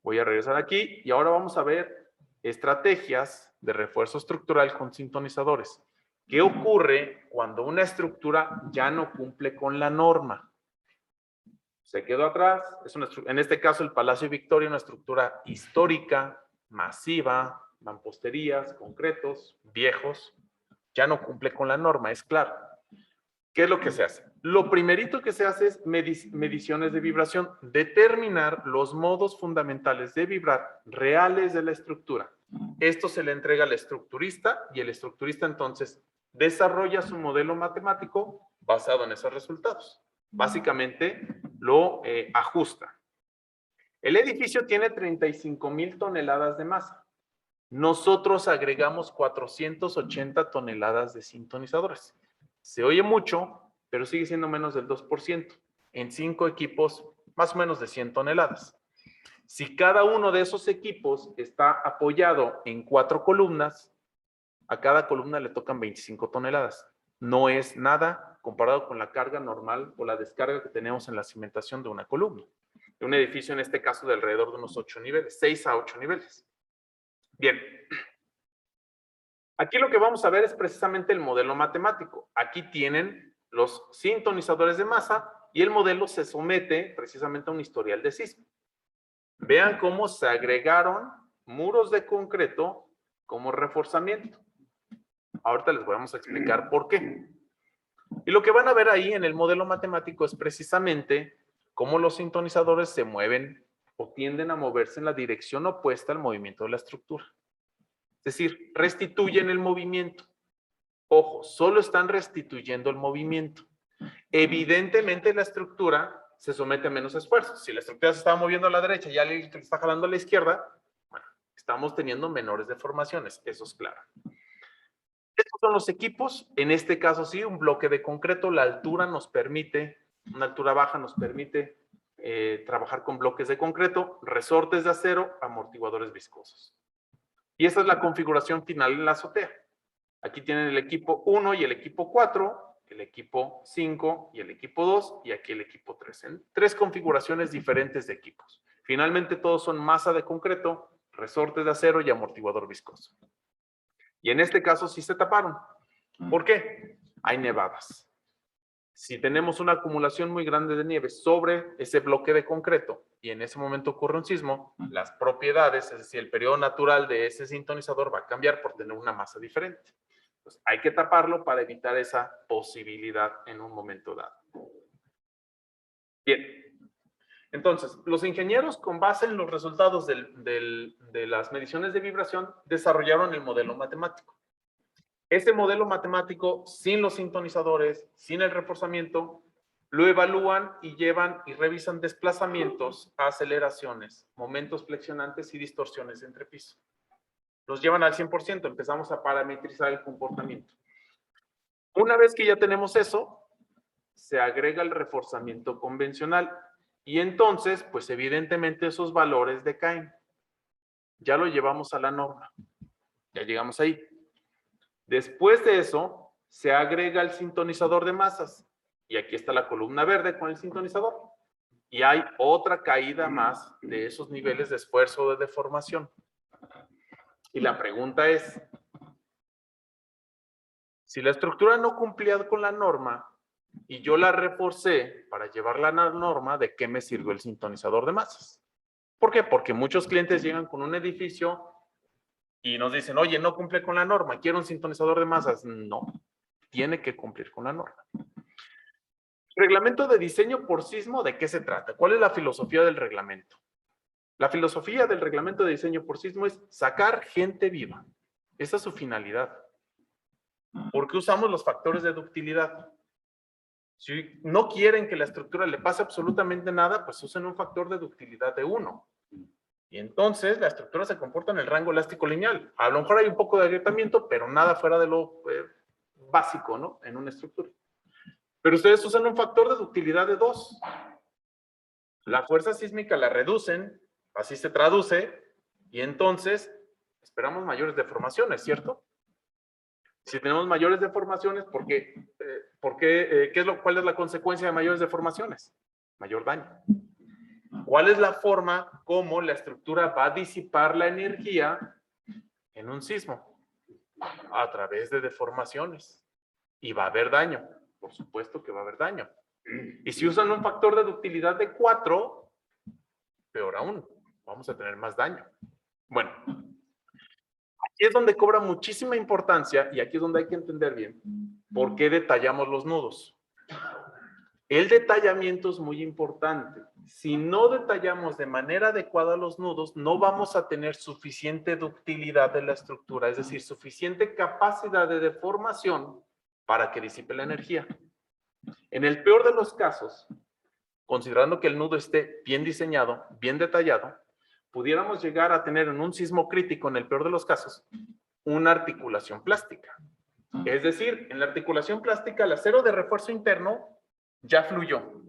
Voy a regresar aquí y ahora vamos a ver estrategias de refuerzo estructural con sintonizadores. ¿Qué ocurre cuando una estructura ya no cumple con la norma? Se quedó atrás, en este caso el Palacio Victoria, una estructura histórica, masiva, mamposterías, concretos, viejos, ya no cumple con la norma, es claro. ¿Qué es lo que se hace? Lo primerito que se hace es mediciones de vibración, determinar los modos fundamentales de vibrar reales de la estructura. Esto se le entrega al estructurista y el estructurista entonces desarrolla su modelo matemático basado en esos resultados. Básicamente lo ajusta. El edificio tiene 35,000 toneladas de masa. Nosotros agregamos 480 toneladas de sintonizadores. Se oye mucho, pero sigue siendo menos del 2%. En 5 equipos, más o menos de 100 toneladas. Si cada uno de esos equipos está apoyado en 4 columnas, a cada columna le tocan 25 toneladas. No es nada comparado con la carga normal o la descarga que tenemos en la cimentación de una columna. De un edificio, en este caso, de alrededor de unos 8 niveles, 6 a 8 niveles. Bien. Aquí lo que vamos a ver es precisamente el modelo matemático. Aquí tienen los sintonizadores de masa y el modelo se somete precisamente a un historial de sismo. Vean cómo se agregaron muros de concreto como reforzamiento. Ahorita les vamos a explicar por qué. Y lo que van a ver ahí en el modelo matemático es precisamente cómo los sintonizadores se mueven o tienden a moverse en la dirección opuesta al movimiento de la estructura. Es decir, restituyen el movimiento. Ojo, solo están restituyendo el movimiento. Evidentemente la estructura se somete a menos esfuerzos. Si la estructura se estaba moviendo a la derecha y alguien que está jalando a la izquierda, bueno, estamos teniendo menores deformaciones, eso es claro. Estos son los equipos. En este caso sí, un bloque de concreto. La altura nos permite, una altura baja nos permite trabajar con bloques de concreto, resortes de acero, amortiguadores viscosos. Y esa es la configuración final en la azotea. Aquí tienen el equipo 1 y el equipo 4, el equipo 5 y el equipo 2, y aquí el equipo 3. En 3 configuraciones diferentes de equipos. Finalmente todos son masa de concreto, resortes de acero y amortiguador viscoso. Y en este caso sí se taparon. ¿Por qué? Hay nevadas. Si tenemos una acumulación muy grande de nieve sobre ese bloque de concreto y en ese momento ocurre un sismo, las propiedades, es decir, el periodo natural de ese sintonizador va a cambiar por tener una masa diferente. Entonces, hay que taparlo para evitar esa posibilidad en un momento dado. Bien. Entonces, los ingenieros, con base en los resultados de las mediciones de vibración, desarrollaron el modelo matemático. Este modelo matemático, sin los sintonizadores, sin el reforzamiento, lo evalúan y llevan y revisan desplazamientos, aceleraciones, momentos flexionantes y distorsiones entre piso. Los llevan al 100%, empezamos a parametrizar el comportamiento. Una vez que ya tenemos eso, se agrega el reforzamiento convencional y entonces, pues evidentemente esos valores decaen. Ya lo llevamos a la norma. Ya llegamos ahí. Después de eso, se agrega el sintonizador de masas. Y aquí está la columna verde con el sintonizador. Y hay otra caída más de esos niveles de esfuerzo o de deformación. Y la pregunta es, si la estructura no cumplía con la norma y yo la reforcé para llevarla a la norma, ¿de qué me sirvió el sintonizador de masas? ¿Por qué? Porque muchos clientes llegan con un edificio y nos dicen, oye, no cumple con la norma, quiero un sintonizador de masas. No, tiene que cumplir con la norma. Reglamento de diseño por sismo, ¿de qué se trata? ¿Cuál es la filosofía del reglamento? La filosofía del reglamento de diseño por sismo es sacar gente viva. Esa es su finalidad. ¿Por qué usamos los factores de ductilidad? Si no quieren que la estructura le pase absolutamente nada, pues usen un factor de ductilidad de 1. Y entonces la estructura se comporta en el rango elástico lineal. A lo mejor hay un poco de agrietamiento, pero nada fuera de lo básico, ¿no? En una estructura. Pero ustedes usan un factor de ductilidad de 2. La fuerza sísmica la reducen, así se traduce, y entonces esperamos mayores deformaciones, ¿cierto? Si tenemos mayores deformaciones, ¿cuál es la consecuencia de mayores deformaciones? Mayor daño. ¿Cuál es la forma como la estructura va a disipar la energía en un sismo? A través de deformaciones. Y va a haber daño. Por supuesto que va a haber daño. Y si usan un factor de ductilidad de 4, peor aún, vamos a tener más daño. Bueno, aquí es donde cobra muchísima importancia y aquí es donde hay que entender bien por qué detallamos los nudos. El detallamiento es muy importante. Si no detallamos de manera adecuada los nudos, no vamos a tener suficiente ductilidad de la estructura, es decir, suficiente capacidad de deformación para que disipe la energía. En el peor de los casos, considerando que el nudo esté bien diseñado, bien detallado, pudiéramos llegar a tener en un sismo crítico, en el peor de los casos, una articulación plástica. Es decir, en la articulación plástica, el acero de refuerzo interno ya fluyó.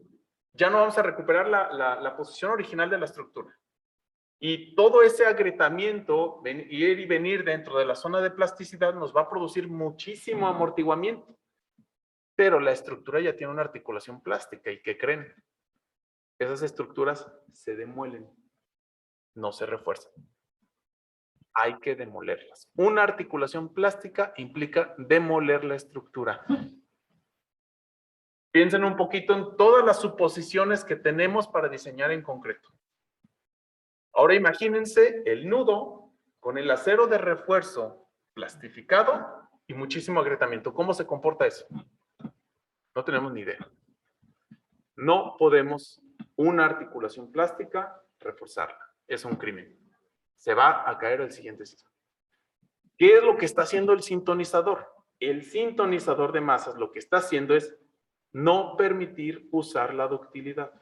Ya no vamos a recuperar la posición original de la estructura. Y todo ese agrietamiento, ir y venir dentro de la zona de plasticidad, nos va a producir muchísimo amortiguamiento. Pero la estructura ya tiene una articulación plástica. ¿Y qué creen? Esas estructuras se demuelen, no se refuerzan. Hay que demolerlas. Una articulación plástica implica demoler la estructura. Piensen un poquito en todas las suposiciones que tenemos para diseñar en concreto. Ahora imagínense el nudo con el acero de refuerzo plastificado y muchísimo agrietamiento. ¿Cómo se comporta eso? No tenemos ni idea. No podemos una articulación plástica reforzarla. Es un crimen. Se va a caer el siguiente sismo. ¿Qué es lo que está haciendo el sintonizador? El sintonizador de masas lo que está haciendo es no permitir usar la ductilidad.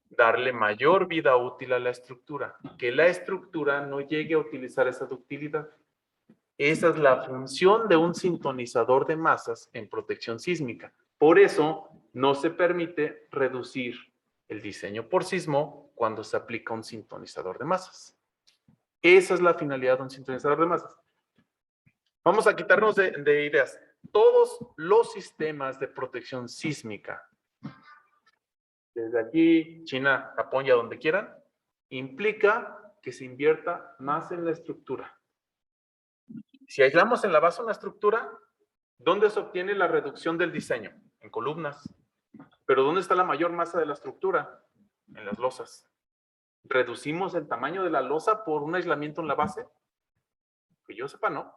Darle mayor vida útil a la estructura. Que la estructura no llegue a utilizar esa ductilidad. Esa es la función de un sintonizador de masas en protección sísmica. Por eso no se permite reducir el diseño por sismo cuando se aplica un sintonizador de masas. Esa es la finalidad de un sintonizador de masas. Vamos a quitarnos de ideas. Todos los sistemas de protección sísmica, desde aquí, China, Japón y a donde quieran, implica que se invierta más en la estructura. Si aislamos en la base una estructura, ¿dónde se obtiene la reducción del diseño? En columnas. Pero ¿dónde está la mayor masa de la estructura? En las losas. ¿Reducimos el tamaño de la losa por un aislamiento en la base? Que yo sepa, no.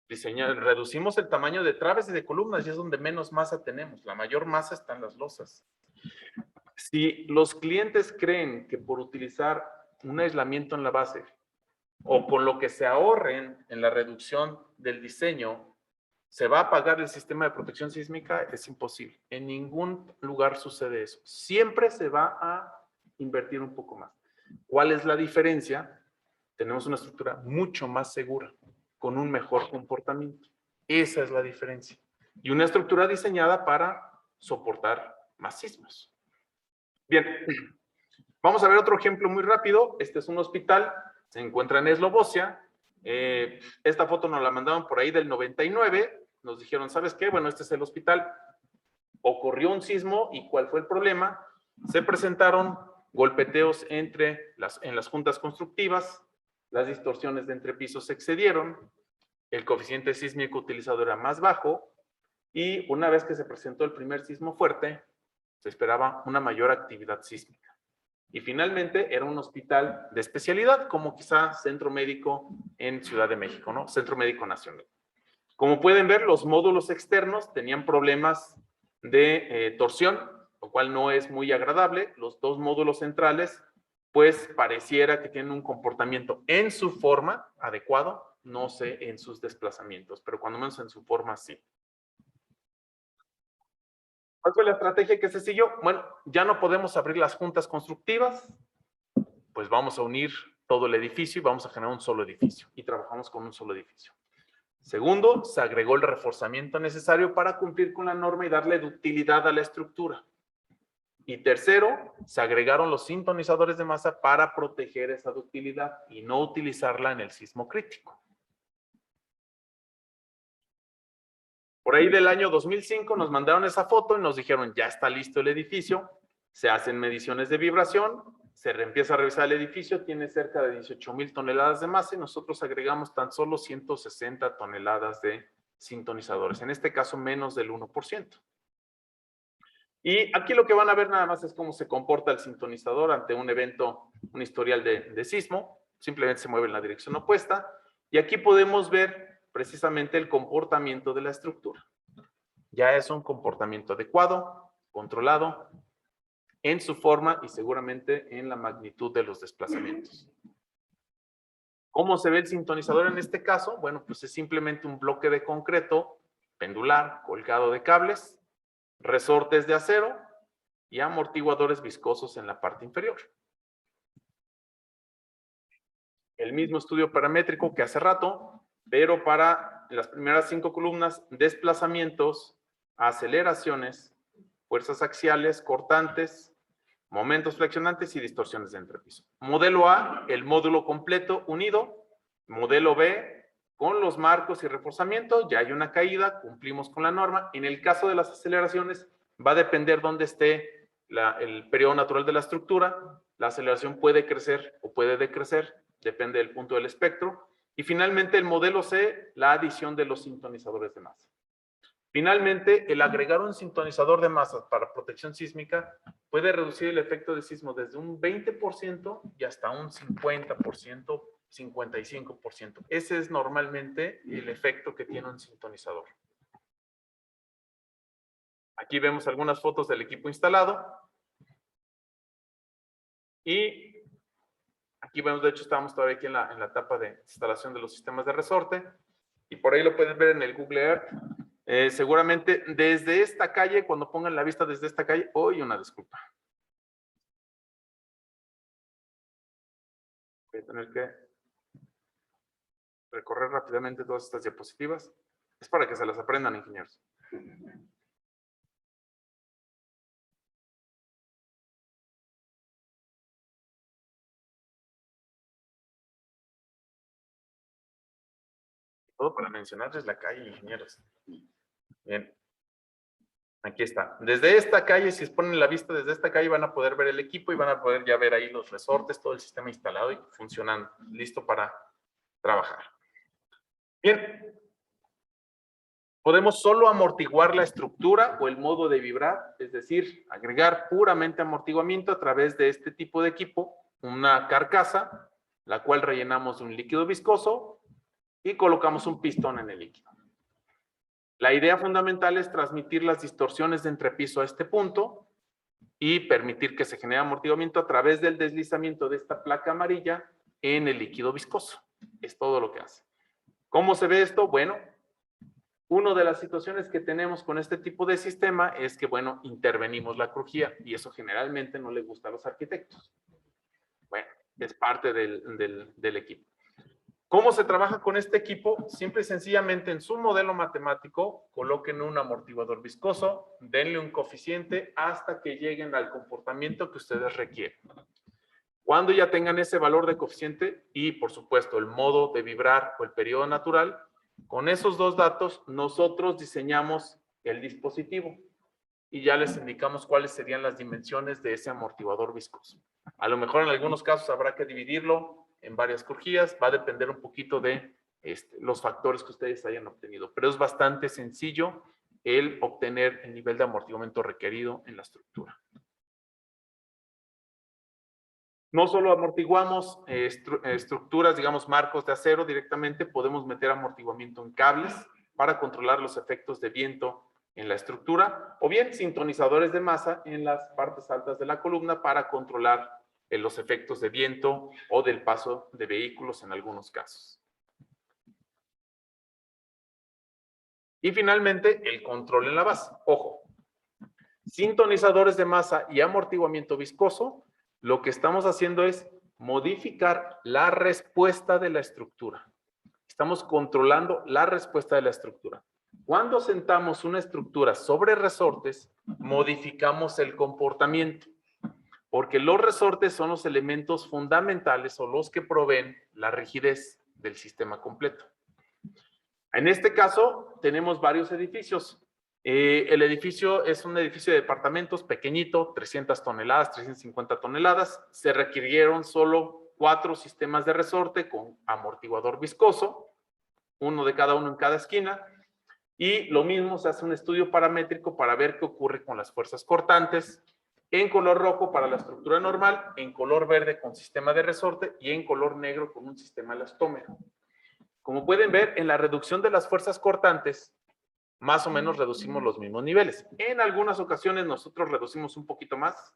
Reducimos el tamaño de traves y de columnas y es donde menos masa tenemos. La mayor masa está en las losas. Si los clientes creen que por utilizar un aislamiento en la base o con lo que se ahorren en la reducción del diseño, se va a pagar el sistema de protección sísmica, es imposible. En ningún lugar sucede eso. Siempre se va a invertir un poco más. ¿Cuál es la diferencia? Tenemos una estructura mucho más segura, con un mejor comportamiento. Esa es la diferencia. Y una estructura diseñada para soportar más sismos. Bien, vamos a ver otro ejemplo muy rápido. Este es un hospital, se encuentra en Eslovaquia. Esta foto nos la mandaron por ahí del 99. Nos dijeron, ¿sabes qué? Bueno, este es el hospital. Ocurrió un sismo y ¿cuál fue el problema? Se presentaron golpeteos en las juntas constructivas, las distorsiones de entrepisos se excedieron, el coeficiente sísmico utilizado era más bajo y una vez que se presentó el primer sismo fuerte, se esperaba una mayor actividad sísmica. Y finalmente era un hospital de especialidad, como quizá Centro Médico en Ciudad de México, ¿no? Centro Médico Nacional. Como pueden ver, los módulos externos tenían problemas de torsión, lo cual no es muy agradable. Los dos módulos centrales pues pareciera que tienen un comportamiento en su forma adecuado, no sé en sus desplazamientos, pero cuando menos en su forma sí. ¿Cuál fue la estrategia que se siguió? Bueno, ya no podemos abrir las juntas constructivas, pues vamos a unir todo el edificio y vamos a generar un solo edificio y trabajamos con un solo edificio. Segundo, se agregó el reforzamiento necesario para cumplir con la norma y darle ductilidad a la estructura. Y tercero, se agregaron los sintonizadores de masa para proteger esa ductilidad y no utilizarla en el sismo crítico. Por ahí del año 2005 nos mandaron esa foto y nos dijeron, ya está listo el edificio, se hacen mediciones de vibración, se empieza a revisar el edificio, tiene cerca de 18,000 toneladas de masa y nosotros agregamos tan solo 160 toneladas de sintonizadores, en este caso menos del 1%. Y aquí lo que van a ver nada más es cómo se comporta el sintonizador ante un evento, un historial de sismo, simplemente se mueve en la dirección opuesta, y aquí podemos ver precisamente el comportamiento de la estructura. Ya es un comportamiento adecuado, controlado, en su forma y seguramente en la magnitud de los desplazamientos. ¿Cómo se ve el sintonizador en este caso? Bueno, pues es simplemente un bloque de concreto pendular colgado de cables, resortes de acero y amortiguadores viscosos en la parte inferior. El mismo estudio paramétrico que hace rato, pero para las primeras 5 columnas, desplazamientos, aceleraciones, fuerzas axiales, cortantes, momentos flexionantes y distorsiones de entrepiso. Modelo A, el módulo completo unido. Modelo B, con los marcos y reforzamiento, ya hay una caída, cumplimos con la norma. En el caso de las aceleraciones, va a depender dónde esté el periodo natural de la estructura. La aceleración puede crecer o puede decrecer, depende del punto del espectro. Y finalmente, el modelo C, la adición de los sintonizadores de masa. Finalmente, el agregar un sintonizador de masa para protección sísmica puede reducir el efecto de sismo desde un 20% y hasta un 50%, 55%. Ese es normalmente el efecto que tiene un sintonizador. Aquí vemos algunas fotos del equipo instalado. Y aquí vemos, de hecho, estamos todavía aquí en la etapa de instalación de los sistemas de resorte. Y por ahí lo pueden ver en el Google Earth. Seguramente desde esta calle, cuando pongan la vista desde esta calle, una disculpa. Voy a tener que recorrer rápidamente todas estas diapositivas. Es para que se las aprendan, ingenieros. Todo para mencionarles la calle, ingenieros. Bien. Aquí está. Desde esta calle, si ponen la vista desde esta calle, van a poder ver el equipo y van a poder ya ver ahí los resortes, todo el sistema instalado y funcionando, listo para trabajar. Bien. Podemos solo amortiguar la estructura o el modo de vibrar, es decir, agregar puramente amortiguamiento a través de este tipo de equipo, una carcasa, la cual rellenamos de un líquido viscoso y colocamos un pistón en el líquido. La idea fundamental es transmitir las distorsiones de entrepiso a este punto y permitir que se genere amortiguamiento a través del deslizamiento de esta placa amarilla en el líquido viscoso. Es todo lo que hace. ¿Cómo se ve esto? Bueno, una de las situaciones que tenemos con este tipo de sistema es que, bueno, intervenimos la crujía y eso generalmente no le gusta a los arquitectos. Bueno, es parte del equipo. ¿Cómo se trabaja con este equipo? Simple y sencillamente en su modelo matemático, coloquen un amortiguador viscoso, denle un coeficiente hasta que lleguen al comportamiento que ustedes requieren. Cuando ya tengan ese valor de coeficiente y, por supuesto, el modo de vibrar o el periodo natural, con esos dos datos nosotros diseñamos el dispositivo y ya les indicamos cuáles serían las dimensiones de ese amortiguador viscoso. A lo mejor en algunos casos habrá que dividirlo en varias crujías, va a depender un poquito de los factores que ustedes hayan obtenido, pero es bastante sencillo el obtener el nivel de amortiguamiento requerido en la estructura. No solo amortiguamos estructuras, digamos marcos de acero directamente, podemos meter amortiguamiento en cables para controlar los efectos de viento en la estructura, o bien sintonizadores de masa en las partes altas de la columna para controlar en los efectos de viento o del paso de vehículos en algunos casos. Y finalmente, el control en la base. Ojo, sintonizadores de masa y amortiguamiento viscoso, lo que estamos haciendo es modificar la respuesta de la estructura. Estamos controlando la respuesta de la estructura. Cuando sentamos una estructura sobre resortes, modificamos el comportamiento, porque los resortes son los elementos fundamentales o los que proveen la rigidez del sistema completo. En este caso, tenemos varios edificios. El edificio es un edificio de departamentos pequeñito, 300 toneladas, 350 toneladas. Se requirieron solo 4 sistemas de resorte con amortiguador viscoso, uno de cada uno en cada esquina. Y lo mismo, se hace un estudio paramétrico para ver qué ocurre con las fuerzas cortantes, en color rojo para la estructura normal, en color verde con sistema de resorte y en color negro con un sistema elastómero. Como pueden ver, en la reducción de las fuerzas cortantes, más o menos reducimos los mismos niveles. En algunas ocasiones nosotros reducimos un poquito más,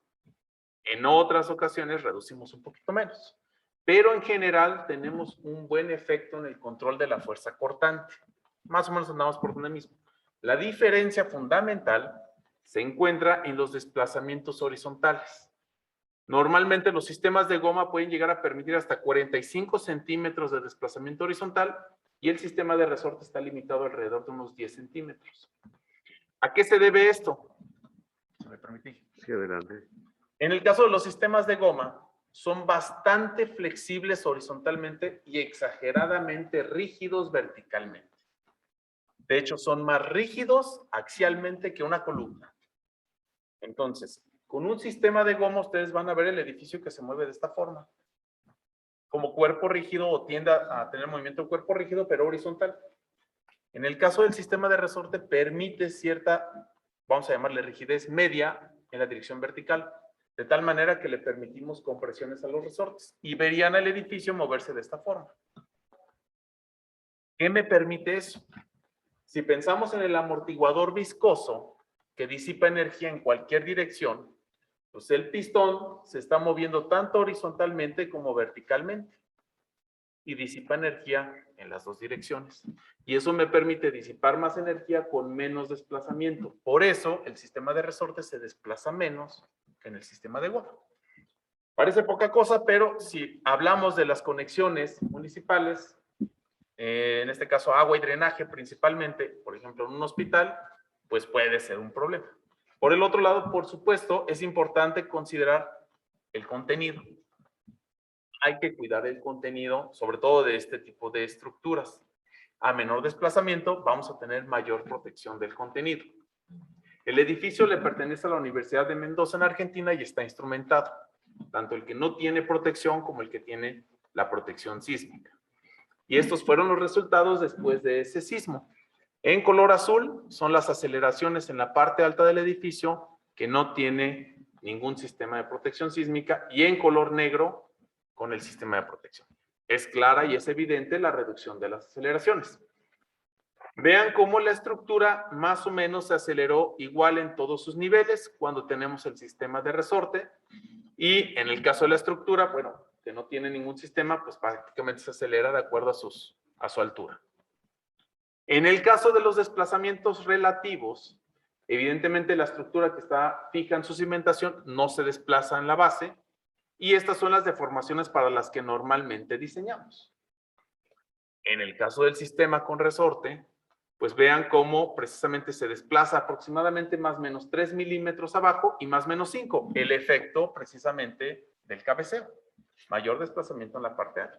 en otras ocasiones reducimos un poquito menos. Pero en general tenemos un buen efecto en el control de la fuerza cortante. Más o menos andamos por donde mismo. La diferencia fundamental se encuentra en los desplazamientos horizontales. Normalmente los sistemas de goma pueden llegar a permitir hasta 45 centímetros de desplazamiento horizontal y el sistema de resorte está limitado alrededor de unos 10 centímetros. ¿A qué se debe esto? ¿Me permití? Sí, adelante. En el caso de los sistemas de goma, son bastante flexibles horizontalmente y exageradamente rígidos verticalmente. De hecho, son más rígidos axialmente que una columna. Entonces, con un sistema de goma, ustedes van a ver el edificio que se mueve de esta forma. Como cuerpo rígido o tiende a tener movimiento de cuerpo rígido, pero horizontal. En el caso del sistema de resorte, permite cierta, vamos a llamarle rigidez media en la dirección vertical, de tal manera que le permitimos compresiones a los resortes y verían al edificio moverse de esta forma. ¿Qué me permite eso? Si pensamos en el amortiguador viscoso que disipa energía en cualquier dirección, pues el pistón se está moviendo tanto horizontalmente como verticalmente y disipa energía en las dos direcciones. Y eso me permite disipar más energía con menos desplazamiento. Por eso el sistema de resorte se desplaza menos que en el sistema de goma. Parece poca cosa, pero si hablamos de las conexiones municipales, en este caso agua y drenaje principalmente, por ejemplo en un hospital, pues puede ser un problema. Por el otro lado, por supuesto, es importante considerar el contenido. Hay que cuidar el contenido, sobre todo de este tipo de estructuras. A menor desplazamiento, vamos a tener mayor protección del contenido. El edificio le pertenece a la Universidad de Mendoza en Argentina y está instrumentado, tanto el que no tiene protección como el que tiene la protección sísmica. Y estos fueron los resultados después de ese sismo. En color azul son las aceleraciones en la parte alta del edificio que no tiene ningún sistema de protección sísmica y en color negro con el sistema de protección. Es clara y es evidente la reducción de las aceleraciones. Vean cómo la estructura más o menos se aceleró igual en todos sus niveles cuando tenemos el sistema de resorte y en el caso de la estructura, bueno, que no tiene ningún sistema, pues prácticamente se acelera de acuerdo a su altura. En el caso de los desplazamientos relativos, evidentemente la estructura que está fija en su cimentación no se desplaza en la base y estas son las deformaciones para las que normalmente diseñamos. En el caso del sistema con resorte, pues vean cómo precisamente se desplaza aproximadamente más o menos 3 milímetros abajo y más o menos 5, el efecto precisamente del cabeceo, mayor desplazamiento en la parte alta.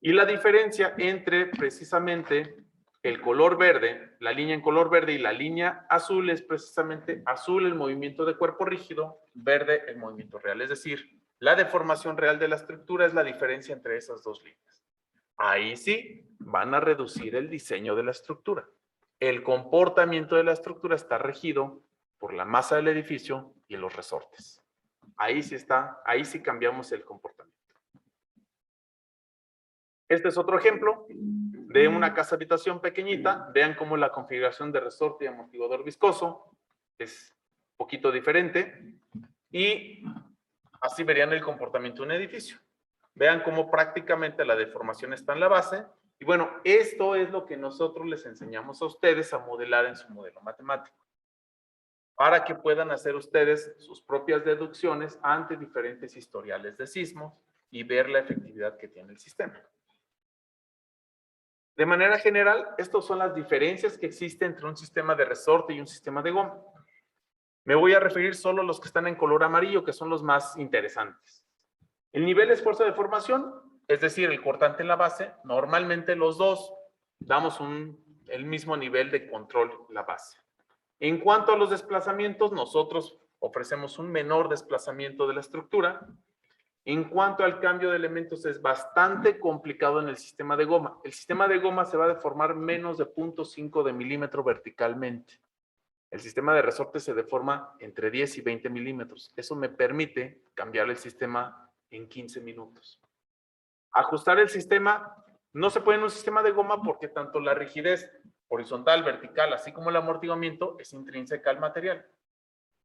Y la diferencia entre precisamente el color verde, la línea en color verde y la línea azul es precisamente azul el movimiento de cuerpo rígido, verde el movimiento real. Es decir, la deformación real de la estructura es la diferencia entre esas dos líneas. Ahí sí van a reducir el diseño de la estructura. El comportamiento de la estructura está regido por la masa del edificio y los resortes. Ahí sí cambiamos el comportamiento. Este es otro ejemplo de una casa habitación pequeñita. Vean cómo la configuración de resorte y amortiguador viscoso es un poquito diferente. Y Así verían el comportamiento de un edificio. Vean cómo prácticamente la deformación está en la base. Y bueno, esto es lo que nosotros les enseñamos a ustedes a modelar en su modelo matemático, para que puedan hacer ustedes sus propias deducciones ante diferentes historiales de sismos y ver la efectividad que tiene el sistema. De manera general, estas son las diferencias que existen entre un sistema de resorte y un sistema de goma. Me voy a referir solo a los que están en color amarillo, que son los más interesantes. El nivel de esfuerzo de formación, es decir, el cortante en la base, normalmente los dos damos el mismo nivel de control en la base. En cuanto a los desplazamientos, nosotros ofrecemos un menor desplazamiento de la estructura. En cuanto al cambio de elementos, es bastante complicado en el sistema de goma. El sistema de goma se va a deformar menos de 0.5 de milímetro verticalmente. El sistema de resorte se deforma entre 10 y 20 milímetros. Eso me permite cambiar el sistema en 15 minutos. Ajustar el sistema no se puede en un sistema de goma porque tanto la rigidez horizontal, vertical, así como el amortiguamiento es intrínseca al material.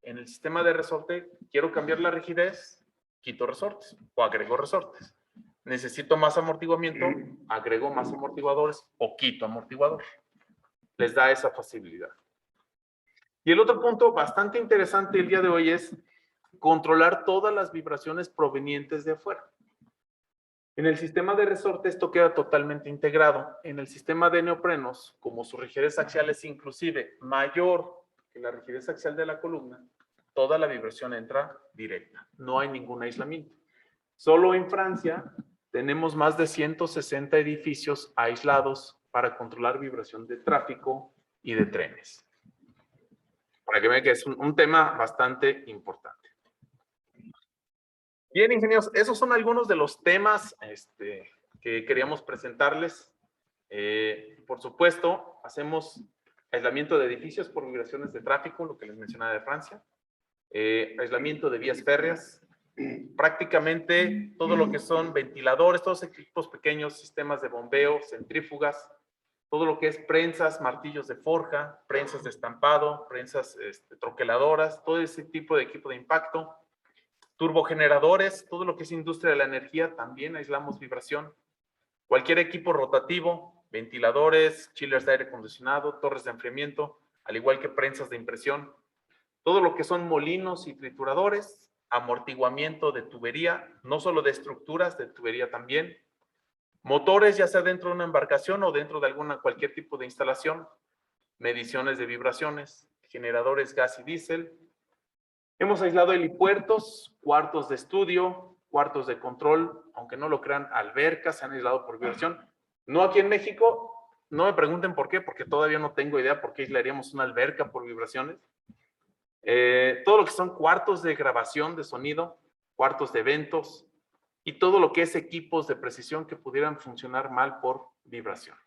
En el sistema de resorte, quiero cambiar la rigidez, quito resortes o agrego resortes. Necesito más amortiguamiento, agrego más amortiguadores o quito amortiguador. Les da esa facilidad. Y el otro punto bastante interesante el día de hoy es controlar todas las vibraciones provenientes de afuera. En el sistema de resorte esto queda totalmente integrado. En el sistema de neoprenos, como su rigidez axial es inclusive mayor que la rigidez axial de la columna, toda la vibración entra directa. No hay ningún aislamiento. Solo en Francia tenemos más de 160 edificios aislados para controlar vibración de tráfico y de trenes. Para que vean que es un tema bastante importante. Bien, ingenieros, esos son algunos de los temas que queríamos presentarles. Por supuesto, hacemos aislamiento de edificios por vibraciones de tráfico, lo que les mencionaba de Francia. Aislamiento de vías férreas. Prácticamente todo lo que son ventiladores, todos equipos pequeños, sistemas de bombeo, centrífugas, todo lo que es prensas, martillos de forja, prensas de estampado, prensas troqueladoras, todo ese tipo de equipo de impacto. Turbogeneradores, todo lo que es industria de la energía, también aislamos vibración. Cualquier equipo rotativo, ventiladores, chillers de aire acondicionado, torres de enfriamiento, al igual que prensas de impresión. Todo lo que son molinos y trituradores, amortiguamiento de tubería, no solo de estructuras, de tubería también. Motores, ya sea dentro de una embarcación o dentro de cualquier tipo de instalación. Mediciones de vibraciones, generadores gas y diésel. Hemos aislado helipuertos, cuartos de estudio, cuartos de control, aunque no lo crean, albercas se han aislado por vibración. No aquí en México, no me pregunten por qué, porque todavía no tengo idea por qué aislaríamos una alberca por vibraciones. Todo lo que son cuartos de grabación de sonido, cuartos de eventos y todo lo que es equipos de precisión que pudieran funcionar mal por vibración.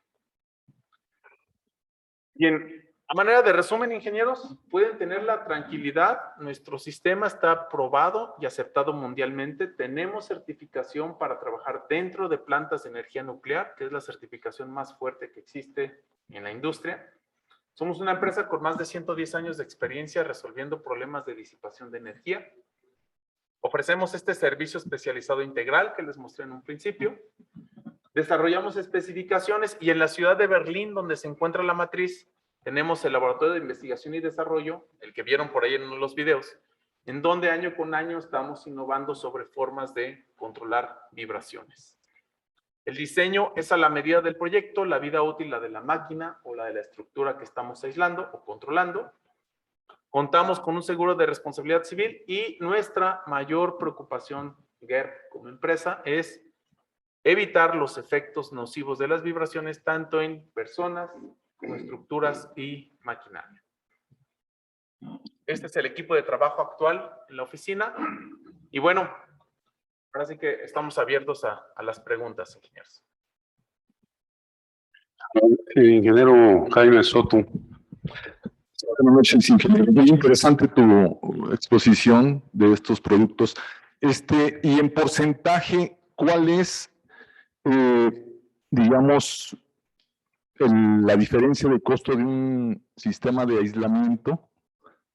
Bien. A manera de resumen, ingenieros, pueden tener la tranquilidad. Nuestro sistema está probado y aceptado mundialmente. Tenemos certificación para trabajar dentro de plantas de energía nuclear, que es la certificación más fuerte que existe en la industria. Somos una empresa con más de 110 años de experiencia resolviendo problemas de disipación de energía. Ofrecemos este servicio especializado integral que les mostré en un principio. Desarrollamos especificaciones y en la ciudad de Berlín, donde se encuentra la matriz, tenemos el Laboratorio de Investigación y Desarrollo, el que vieron por ahí en uno de los videos, en donde año con año estamos innovando sobre formas de controlar vibraciones. El diseño es a la medida del proyecto, la vida útil la de la máquina o la de la estructura que estamos aislando o controlando. Contamos con un seguro de responsabilidad civil y nuestra mayor preocupación, GERB, como empresa, es evitar los efectos nocivos de las vibraciones tanto en personas, como estructuras y maquinaria. Este es el equipo de trabajo actual en la oficina. Y bueno, ahora sí que estamos abiertos a las preguntas, ingenieros. Ingeniero Jaime Soto. Buenas noches, ingeniero. Muy interesante tu exposición de estos productos. Y en porcentaje, ¿cuál es, digamos, la diferencia de costo de un sistema de aislamiento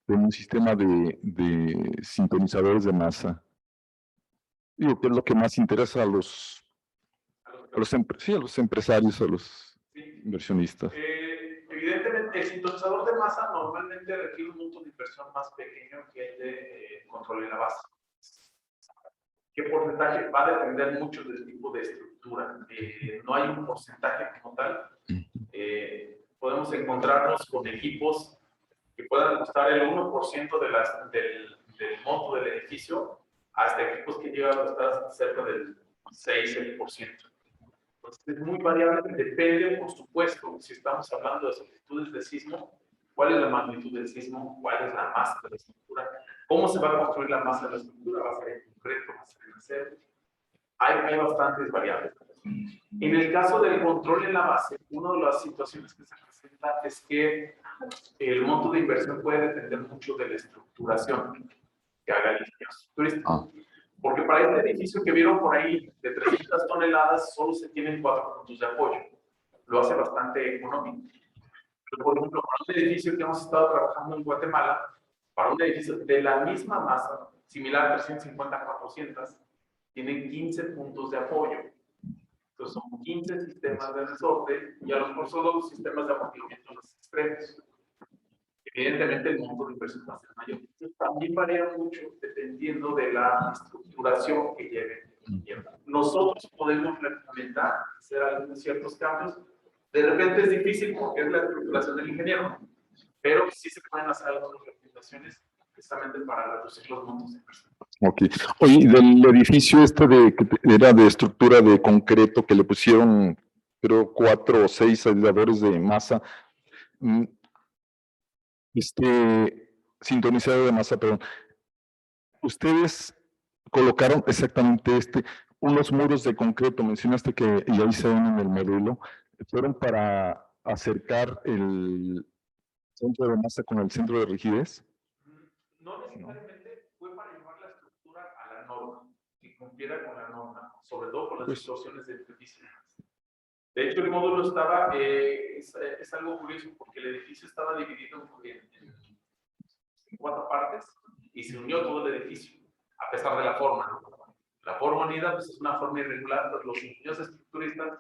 de un sistema de sintonizadores de masa? Digo, que es lo que más interesa a los sí, a los empresarios, a los inversionistas. Evidentemente, el sintonizador de masa normalmente requiere un monto de inversión más pequeño que el de control en la base. ¿Qué porcentaje? Va a depender mucho del tipo de estructura. No hay un porcentaje como tal. Podemos encontrarnos con equipos que puedan costar el 1% del monto del edificio, hasta equipos que llegan a estar cerca del 6%. Entonces, es muy variable, depende, por supuesto, si estamos hablando de solicitudes de sismo, cuál es la magnitud del sismo, cuál es la masa de la estructura, cómo se va a construir la masa de la estructura, va a ser en concreto, va a ser en acero. Hay bastantes variables. En el caso del control en la base, una de las situaciones que se presenta es que el monto de inversión puede depender mucho de la estructuración que haga el ingeniero estructurista. Porque para este edificio que vieron por ahí de 300 toneladas, solo se tienen 4 puntos de apoyo. Lo hace bastante económico. Pero, por ejemplo, para un edificio que hemos estado trabajando en Guatemala, para un edificio de la misma masa, similar a 350 a 400, tienen 15 puntos de apoyo. Entonces son 15 sistemas de resorte y a lo mejor solo los sistemas de amortiguamiento en los extremos. Evidentemente el monto de inversión va a ser mayor. Entonces, también varía mucho dependiendo de la estructuración que lleve. Nosotros podemos recomendar hacer algunos ciertos cambios. De repente es difícil porque es la estructuración del ingeniero, pero sí se pueden hacer algunas recomendaciones precisamente para reducir los montos de inversión. Ok. Oye, del edificio que era de estructura de concreto que le pusieron, creo, 4 o 6 aisladores de masa, sintonizador de masa, perdón. Ustedes colocaron exactamente unos muros de concreto, mencionaste que ya ahí se ven en el modelo, fueron para acercar el centro de masa con el centro de rigidez. No necesariamente fue para llevar la estructura a la norma, que cumpliera con la norma, sobre todo con las situaciones de edificio. De hecho, el módulo estaba, es algo curioso, porque el edificio estaba dividido en 4 partes y se unió todo el edificio, a pesar de la forma, ¿no? La forma unida pues, es una forma irregular, pero los ingenieros estructuristas,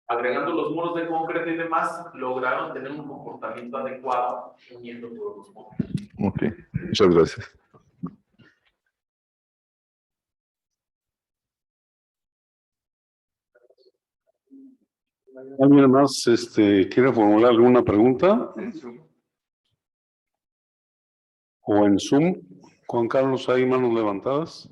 agregando los muros de concreto y demás, lograron tener un comportamiento adecuado uniendo todos los módulos. Ok, muchas gracias. ¿Alguien más quiere formular alguna pregunta? ¿O en Zoom? Juan Carlos, ¿hay manos levantadas?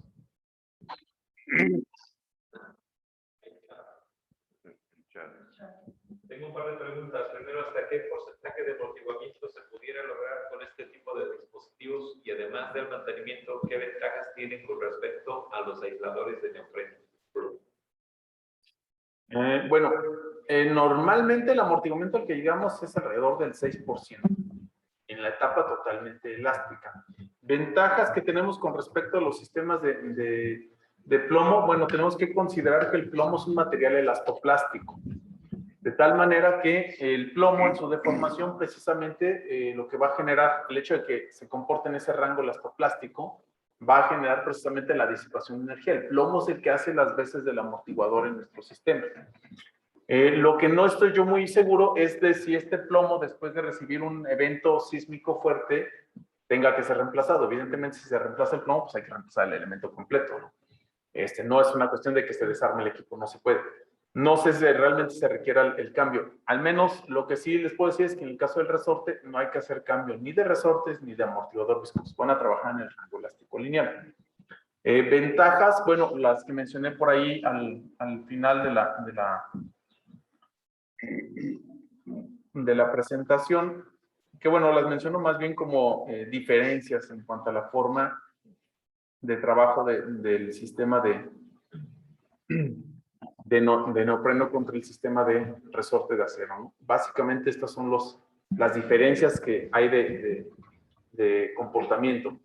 Tengo un par de preguntas. Primero, ¿hasta qué porcentaje de amortiguamiento se pudiera lograr con este tipo de dispositivos? Y además del mantenimiento, ¿qué ventajas tienen con respecto a los aisladores de neopreno? Bueno, normalmente el amortiguamiento al que llegamos es alrededor del 6%, en la etapa totalmente elástica. Ventajas que tenemos con respecto a los sistemas de plomo, bueno, tenemos que considerar que el plomo es un material elastoplástico, de tal manera que el plomo en su deformación precisamente lo que va a generar, el hecho de que se comporte en ese rango elastoplástico, va a generar precisamente la disipación de energía. El plomo es el que hace las veces del amortiguador en nuestro sistema. Lo que no estoy yo muy seguro es de si este plomo, después de recibir un evento sísmico fuerte, tenga que ser reemplazado. Evidentemente, si se reemplaza el plomo, pues hay que reemplazar el elemento completo, ¿no? No es una cuestión de que se desarme el equipo, no se puede. No sé si realmente se requiera el cambio. Al menos lo que sí les puedo decir es que en el caso del resorte no hay que hacer cambio ni de resortes ni de amortiguador viscoso. Van a trabajar en el rango elástico lineal. Ventajas, bueno, las que mencioné por ahí al final de la presentación, que bueno, las menciono más bien como diferencias en cuanto a la forma de trabajo del sistema de neopreno contra el sistema de resorte de acero, ¿no? Básicamente estas son las diferencias que hay de comportamiento.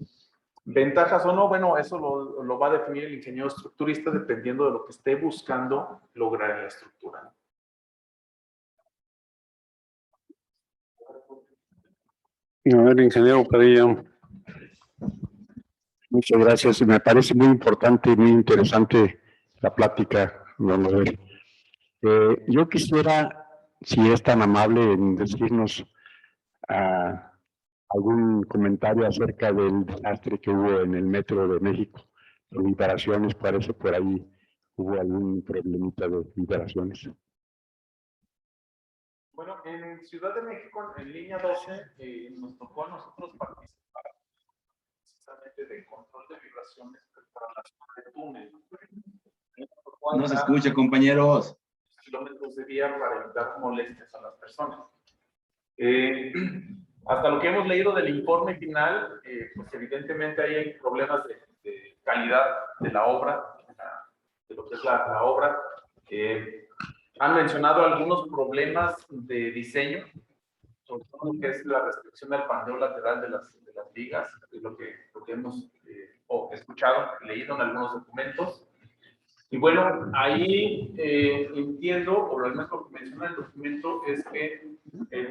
¿Ventajas o no? Bueno, eso lo va a definir el ingeniero estructurista dependiendo de lo que esté buscando lograr en la estructura. A ver, ingeniero Padilla. Muchas gracias. Me parece muy importante y muy interesante la plática, don Noel. Yo quisiera, si es tan amable, en decirnos algún comentario acerca del desastre que hubo en el Metro de México, de vibraciones, parece por ahí hubo algún problemita de vibraciones. Bueno, en Ciudad de México, en línea 12, nos tocó a nosotros participar precisamente de control de vibraciones para la zona de túnel. No se escucha, compañeros. Kilómetros de vía para evitar molestias a las personas. Hasta lo que hemos leído del informe final, pues evidentemente ahí hay problemas de calidad de la obra, de lo que es la obra. Han mencionado algunos problemas de diseño, sobre todo lo que es la restricción al pandeo lateral de las vigas, es lo que hemos escuchado, leído en algunos documentos. Y bueno, ahí entiendo, o lo menos lo que menciona el documento, es que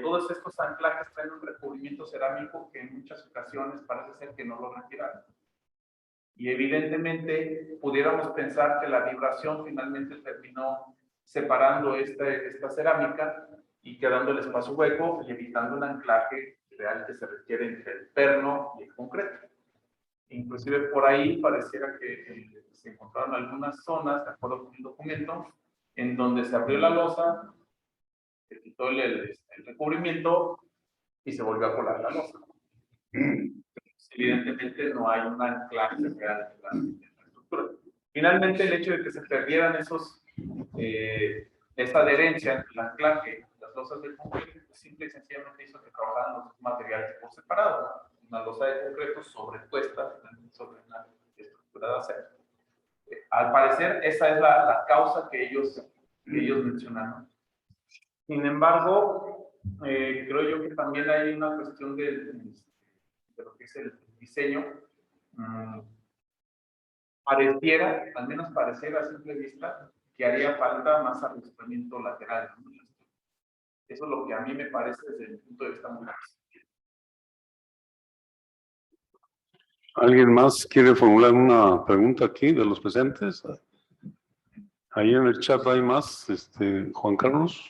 todos estos anclajes traen un recubrimiento cerámico que en muchas ocasiones parece ser que no lo retiraron. Y evidentemente pudiéramos pensar que la vibración finalmente terminó separando esta cerámica y quedando el espacio hueco y evitando un anclaje real que se requiere entre el perno y el concreto. Inclusive por ahí pareciera que se encontraron algunas zonas, de acuerdo con el documento, en donde se abrió la losa, se quitó el recubrimiento y se volvió a colar la losa. Evidentemente no hay un anclaje real de la estructura. Finalmente, el hecho de que se perdieran esa adherencia entre el anclaje y las losas del concreto, simple y sencillamente hizo que trabajaran los dos materiales por separado, ¿no? Una losa de concreto sobrepuesta sobre una estructura de acero. Al parecer, esa es la causa que ellos mencionaron. Sin embargo, creo yo que también hay una cuestión de lo que es el diseño. Pareciera, al menos pareciera a simple vista, que haría falta más arrastramiento lateral, ¿no? Eso es lo que a mí me parece desde el punto de vista muy básico. ¿Alguien más quiere formular una pregunta aquí de los presentes? Ahí en el chat hay más, Juan Carlos.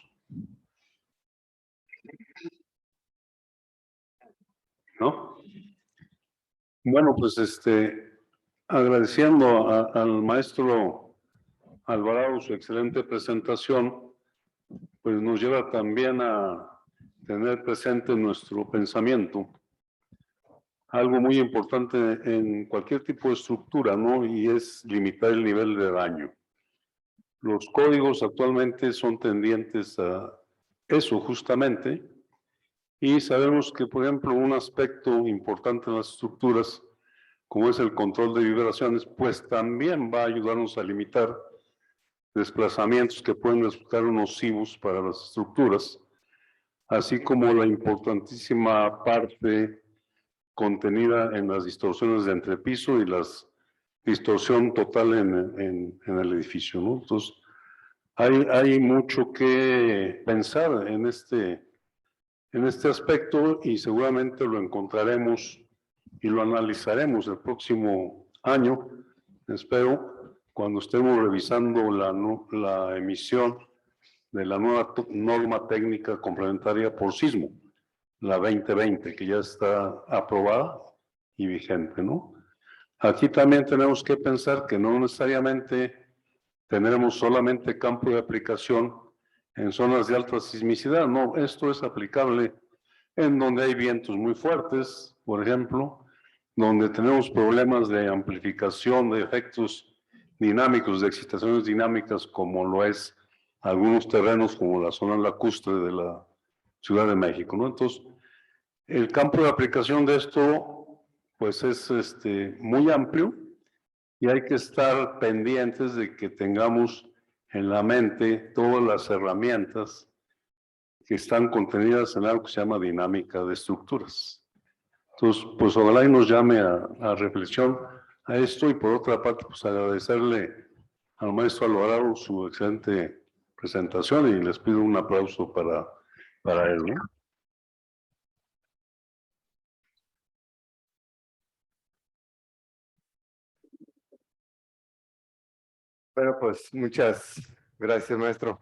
¿No? Bueno, pues agradeciendo al maestro Alvarado su excelente presentación, pues nos lleva también a tener presente nuestro pensamiento. Algo muy importante en cualquier tipo de estructura, ¿no? Y es limitar el nivel de daño. Los códigos actualmente son tendientes a eso justamente, y sabemos que, por ejemplo, un aspecto importante en las estructuras, como es el control de vibraciones, pues también va a ayudarnos a limitar desplazamientos que pueden resultar nocivos para las estructuras, así como la importantísima parte contenida en las distorsiones de entrepiso y la distorsión total en el edificio, ¿no? Entonces, hay mucho que pensar en este aspecto y seguramente lo encontraremos y lo analizaremos el próximo año, espero, cuando estemos revisando la emisión de la nueva norma técnica complementaria por sismo, la 2020, que ya está aprobada y vigente, ¿no? Aquí también tenemos que pensar que no necesariamente tendremos solamente campo de aplicación en zonas de alta sismicidad, no, esto es aplicable en donde hay vientos muy fuertes, por ejemplo, donde tenemos problemas de amplificación de efectos dinámicos, de excitaciones dinámicas, como lo es algunos terrenos como la zona lacustre de la Ciudad de México, ¿no? Entonces, el campo de aplicación de esto, pues es muy amplio y hay que estar pendientes de que tengamos en la mente todas las herramientas que están contenidas en algo que se llama dinámica de estructuras. Entonces, pues ojalá y nos llame a reflexión a esto, y por otra parte, pues agradecerle al maestro Alvarado su excelente presentación y les pido un aplauso para él, ¿no? Bueno, pues muchas gracias, maestro.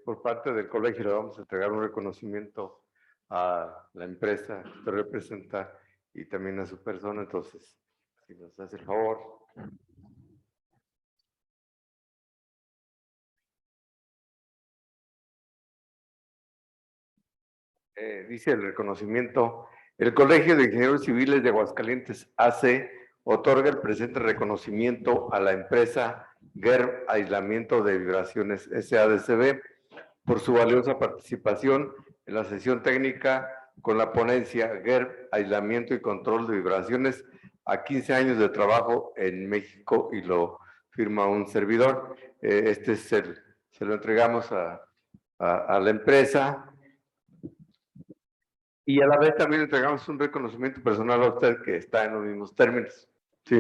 Por parte del colegio le vamos a entregar un reconocimiento a la empresa que usted representa y también a su persona. Entonces, si nos hace el favor. Dice el reconocimiento: el Colegio de Ingenieros Civiles de Aguascalientes AC otorga el presente reconocimiento a la empresa GERB Aislamiento de Vibraciones SADCB por su valiosa participación en la sesión técnica con la ponencia GERB Aislamiento y Control de Vibraciones a 15 años de trabajo en México, y lo firma un servidor. Se lo entregamos a la empresa. Y a la vez también entregamos un reconocimiento personal a usted que está en los mismos términos. Sí.